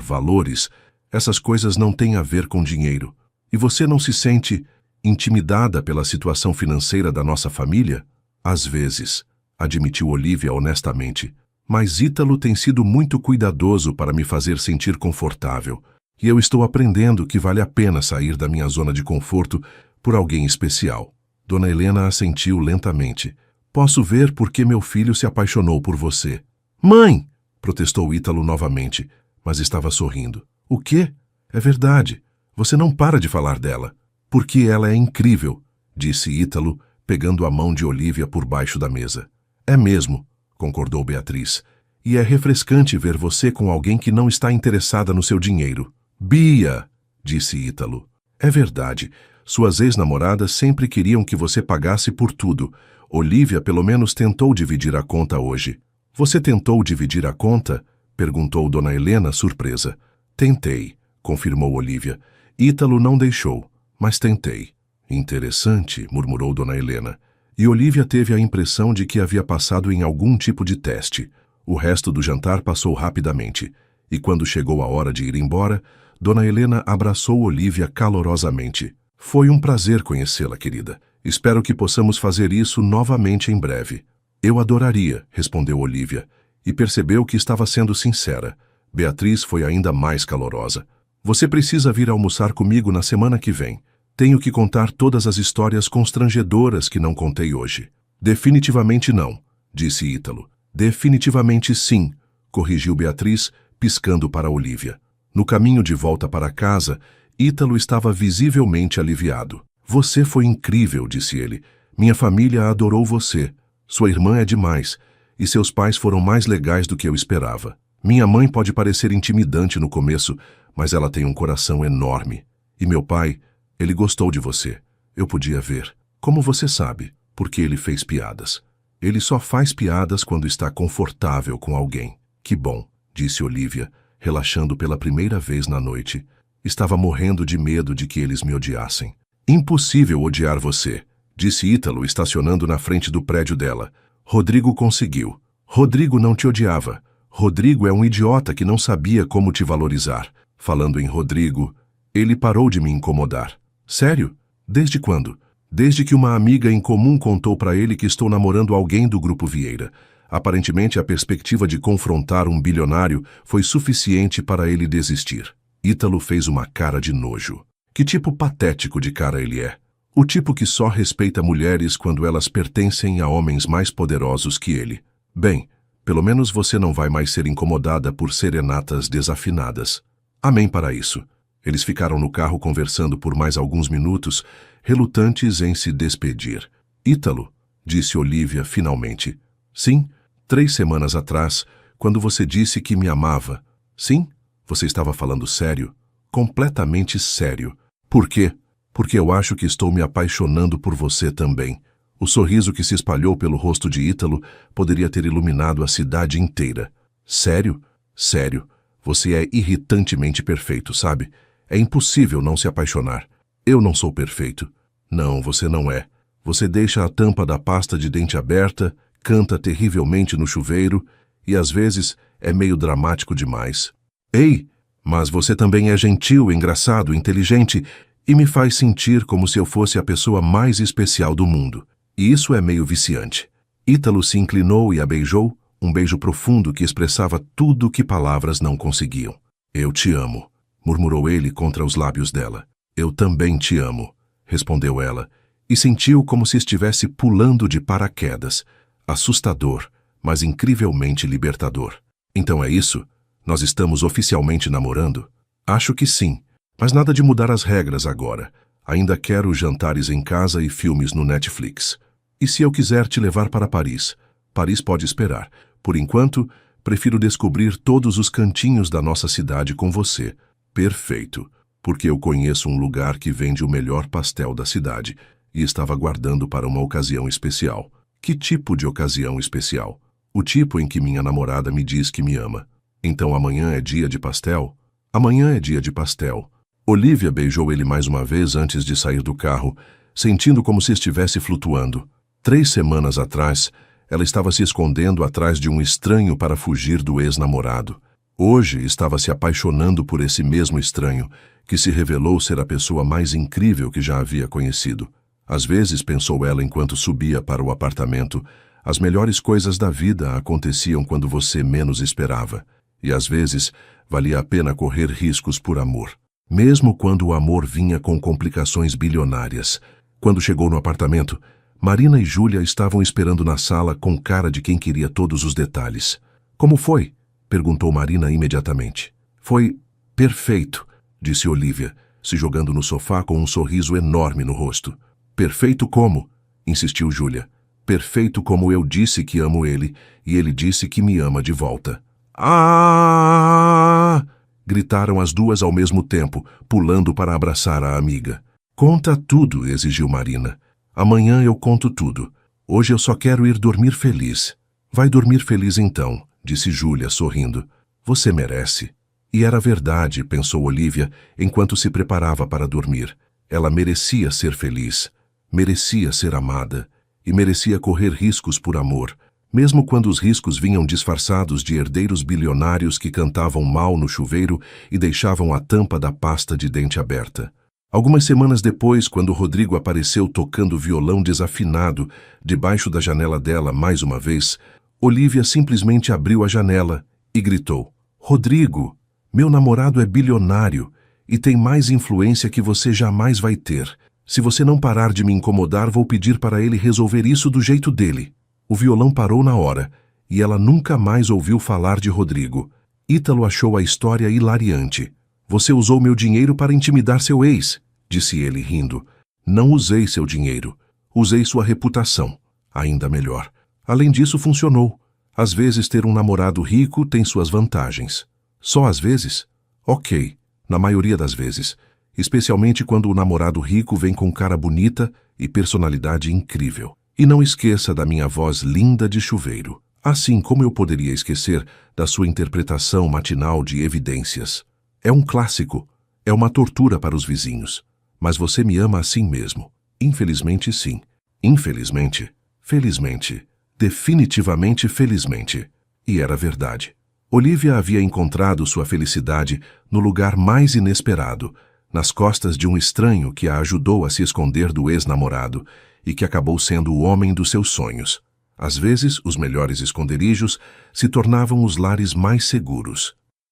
valores, essas coisas não têm a ver com dinheiro. E você não se sente intimidada pela situação financeira da nossa família? Às vezes. admitiu Olivia honestamente. Mas Ítalo tem sido muito cuidadoso para me fazer sentir confortável, e eu estou aprendendo que vale a pena sair da minha zona de conforto por alguém especial. Dona Helena assentiu lentamente. Posso ver por que meu filho se apaixonou por você. Mãe! Protestou Ítalo novamente, mas estava sorrindo. O quê? É verdade. Você não para de falar dela. Porque ela é incrível, disse Ítalo, pegando a mão de Olivia por baixo da mesa. É mesmo, concordou Beatriz. E é refrescante ver você com alguém que não está interessada no seu dinheiro. Bia, disse Ítalo. É verdade. Suas ex-namoradas sempre queriam que você pagasse por tudo. Olivia pelo menos tentou dividir a conta hoje. Você tentou dividir a conta? Perguntou Dona Helena, surpresa. Tentei, confirmou Olivia. Ítalo não deixou, mas tentei. Interessante, murmurou Dona Helena. E Olivia teve a impressão de que havia passado em algum tipo de teste. O resto do jantar passou rapidamente, e quando chegou a hora de ir embora, Dona Helena abraçou Olivia calorosamente. Foi um prazer conhecê-la, querida. Espero que possamos fazer isso novamente em breve. Eu adoraria, respondeu Olivia, e percebeu que estava sendo sincera. Beatriz foi ainda mais calorosa. Você precisa vir almoçar comigo na semana que vem. Tenho que contar todas as histórias constrangedoras que não contei hoje. Definitivamente não, disse Ítalo. Definitivamente sim, corrigiu Beatriz, piscando para Olivia. No caminho de volta para casa, Ítalo estava visivelmente aliviado. Você foi incrível, disse ele. Minha família adorou você. Sua irmã é demais, e seus pais foram mais legais do que eu esperava. Minha mãe pode parecer intimidante no começo, mas ela tem um coração enorme. E meu pai, ele gostou de você. Eu podia ver. Como você sabe? Porque ele fez piadas. Ele só faz piadas quando está confortável com alguém. Que bom, disse Olivia, relaxando pela primeira vez na noite. Estava morrendo de medo de que eles me odiassem. Impossível odiar você, disse Ítalo, estacionando na frente do prédio dela. Rodrigo conseguiu. Rodrigo não te odiava. Rodrigo é um idiota que não sabia como te valorizar. Falando em Rodrigo, ele parou de me incomodar. Sério? Desde quando? Desde que uma amiga em comum contou para ele que estou namorando alguém do Grupo Vieira. Aparentemente, a perspectiva de confrontar um bilionário foi suficiente para ele desistir. Ítalo fez uma cara de nojo. Que tipo patético de cara ele é. O tipo que só respeita mulheres quando elas pertencem a homens mais poderosos que ele. Bem, pelo menos você não vai mais ser incomodada por serenatas desafinadas. Amém para isso. Eles ficaram no carro conversando por mais alguns minutos, relutantes em se despedir. Ítalo, disse Olivia finalmente. Sim, 3 semanas atrás, quando você disse que me amava. Sim? Você estava falando sério? Completamente sério. Por quê? Porque eu acho que estou me apaixonando por você também. O sorriso que se espalhou pelo rosto de Ítalo poderia ter iluminado a cidade inteira. Sério? Sério. Você é irritantemente perfeito, sabe? É impossível não se apaixonar. Eu não sou perfeito. Não, você não é. Você deixa a tampa da pasta de dente aberta, canta terrivelmente no chuveiro e às vezes é meio dramático demais. Ei, mas você também é gentil, engraçado, inteligente e me faz sentir como se eu fosse a pessoa mais especial do mundo. E isso é meio viciante. Ítalo se inclinou e a beijou, um beijo profundo que expressava tudo que palavras não conseguiam. Eu te amo, murmurou ele contra os lábios dela. Eu também te amo, respondeu ela, e sentiu como se estivesse pulando de paraquedas. Assustador, mas incrivelmente libertador. Então é isso? Nós estamos oficialmente namorando? Acho que sim, mas nada de mudar as regras agora. Ainda quero jantares em casa e filmes no Netflix. E se eu quiser te levar para Paris? Paris pode esperar. Por enquanto, prefiro descobrir todos os cantinhos da nossa cidade com você. Perfeito, porque eu conheço um lugar que vende o melhor pastel da cidade e estava guardando para uma ocasião especial. Que tipo de ocasião especial? O tipo em que minha namorada me diz que me ama. Então amanhã é dia de pastel? Amanhã é dia de pastel. Olivia beijou ele mais uma vez antes de sair do carro, sentindo como se estivesse flutuando. 3 semanas atrás, ela estava se escondendo atrás de um estranho para fugir do ex-namorado. Hoje estava se apaixonando por esse mesmo estranho, que se revelou ser a pessoa mais incrível que já havia conhecido. Às vezes, pensou ela enquanto subia para o apartamento, As melhores coisas da vida aconteciam quando você menos esperava. E às vezes, valia a pena correr riscos por amor. Mesmo quando o amor vinha com complicações bilionárias. Quando chegou no apartamento, Marina e Júlia estavam esperando na sala com cara de quem queria todos os detalhes. Como foi? Perguntou Marina imediatamente. Foi perfeito, disse Olivia, se jogando no sofá com um sorriso enorme no rosto. Perfeito como? Insistiu Júlia. Perfeito como eu disse que amo ele, e ele disse que me ama de volta. Ah! Gritaram as duas ao mesmo tempo, pulando para abraçar a amiga. Conta tudo, exigiu Marina. Amanhã eu conto tudo. Hoje eu só quero ir dormir feliz. Vai dormir feliz então, disse Júlia, sorrindo. Você merece. E era verdade, pensou Olivia, enquanto se preparava para dormir. Ela merecia ser feliz, merecia ser amada, e merecia correr riscos por amor, mesmo quando os riscos vinham disfarçados de herdeiros bilionários que cantavam mal no chuveiro e deixavam a tampa da pasta de dente aberta. Algumas semanas depois, quando Rodrigo apareceu tocando violão desafinado debaixo da janela dela mais uma vez, Olivia simplesmente abriu a janela e gritou: Rodrigo, meu namorado é bilionário e tem mais influência que você jamais vai ter. Se você não parar de me incomodar, vou pedir para ele resolver isso do jeito dele. O violão parou na hora e ela nunca mais ouviu falar de Rodrigo. Ítalo achou a história hilariante. Você usou meu dinheiro para intimidar seu ex, disse ele rindo. Não usei seu dinheiro. Usei sua reputação. Ainda melhor. Além disso, funcionou. Às vezes ter um namorado rico tem suas vantagens. Só às vezes? Ok, na maioria das vezes. Especialmente quando o namorado rico vem com cara bonita e personalidade incrível. E não esqueça da minha voz linda de chuveiro. Assim como eu poderia esquecer da sua interpretação matinal de Evidências. É um clássico. É uma tortura para os vizinhos. Mas você me ama assim mesmo. Infelizmente, sim. Infelizmente. Felizmente. Definitivamente felizmente. E era verdade. Olivia havia encontrado sua felicidade no lugar mais inesperado, nas costas de um estranho que a ajudou a se esconder do ex-namorado e que acabou sendo o homem dos seus sonhos. Às vezes, os melhores esconderijos se tornavam os lares mais seguros.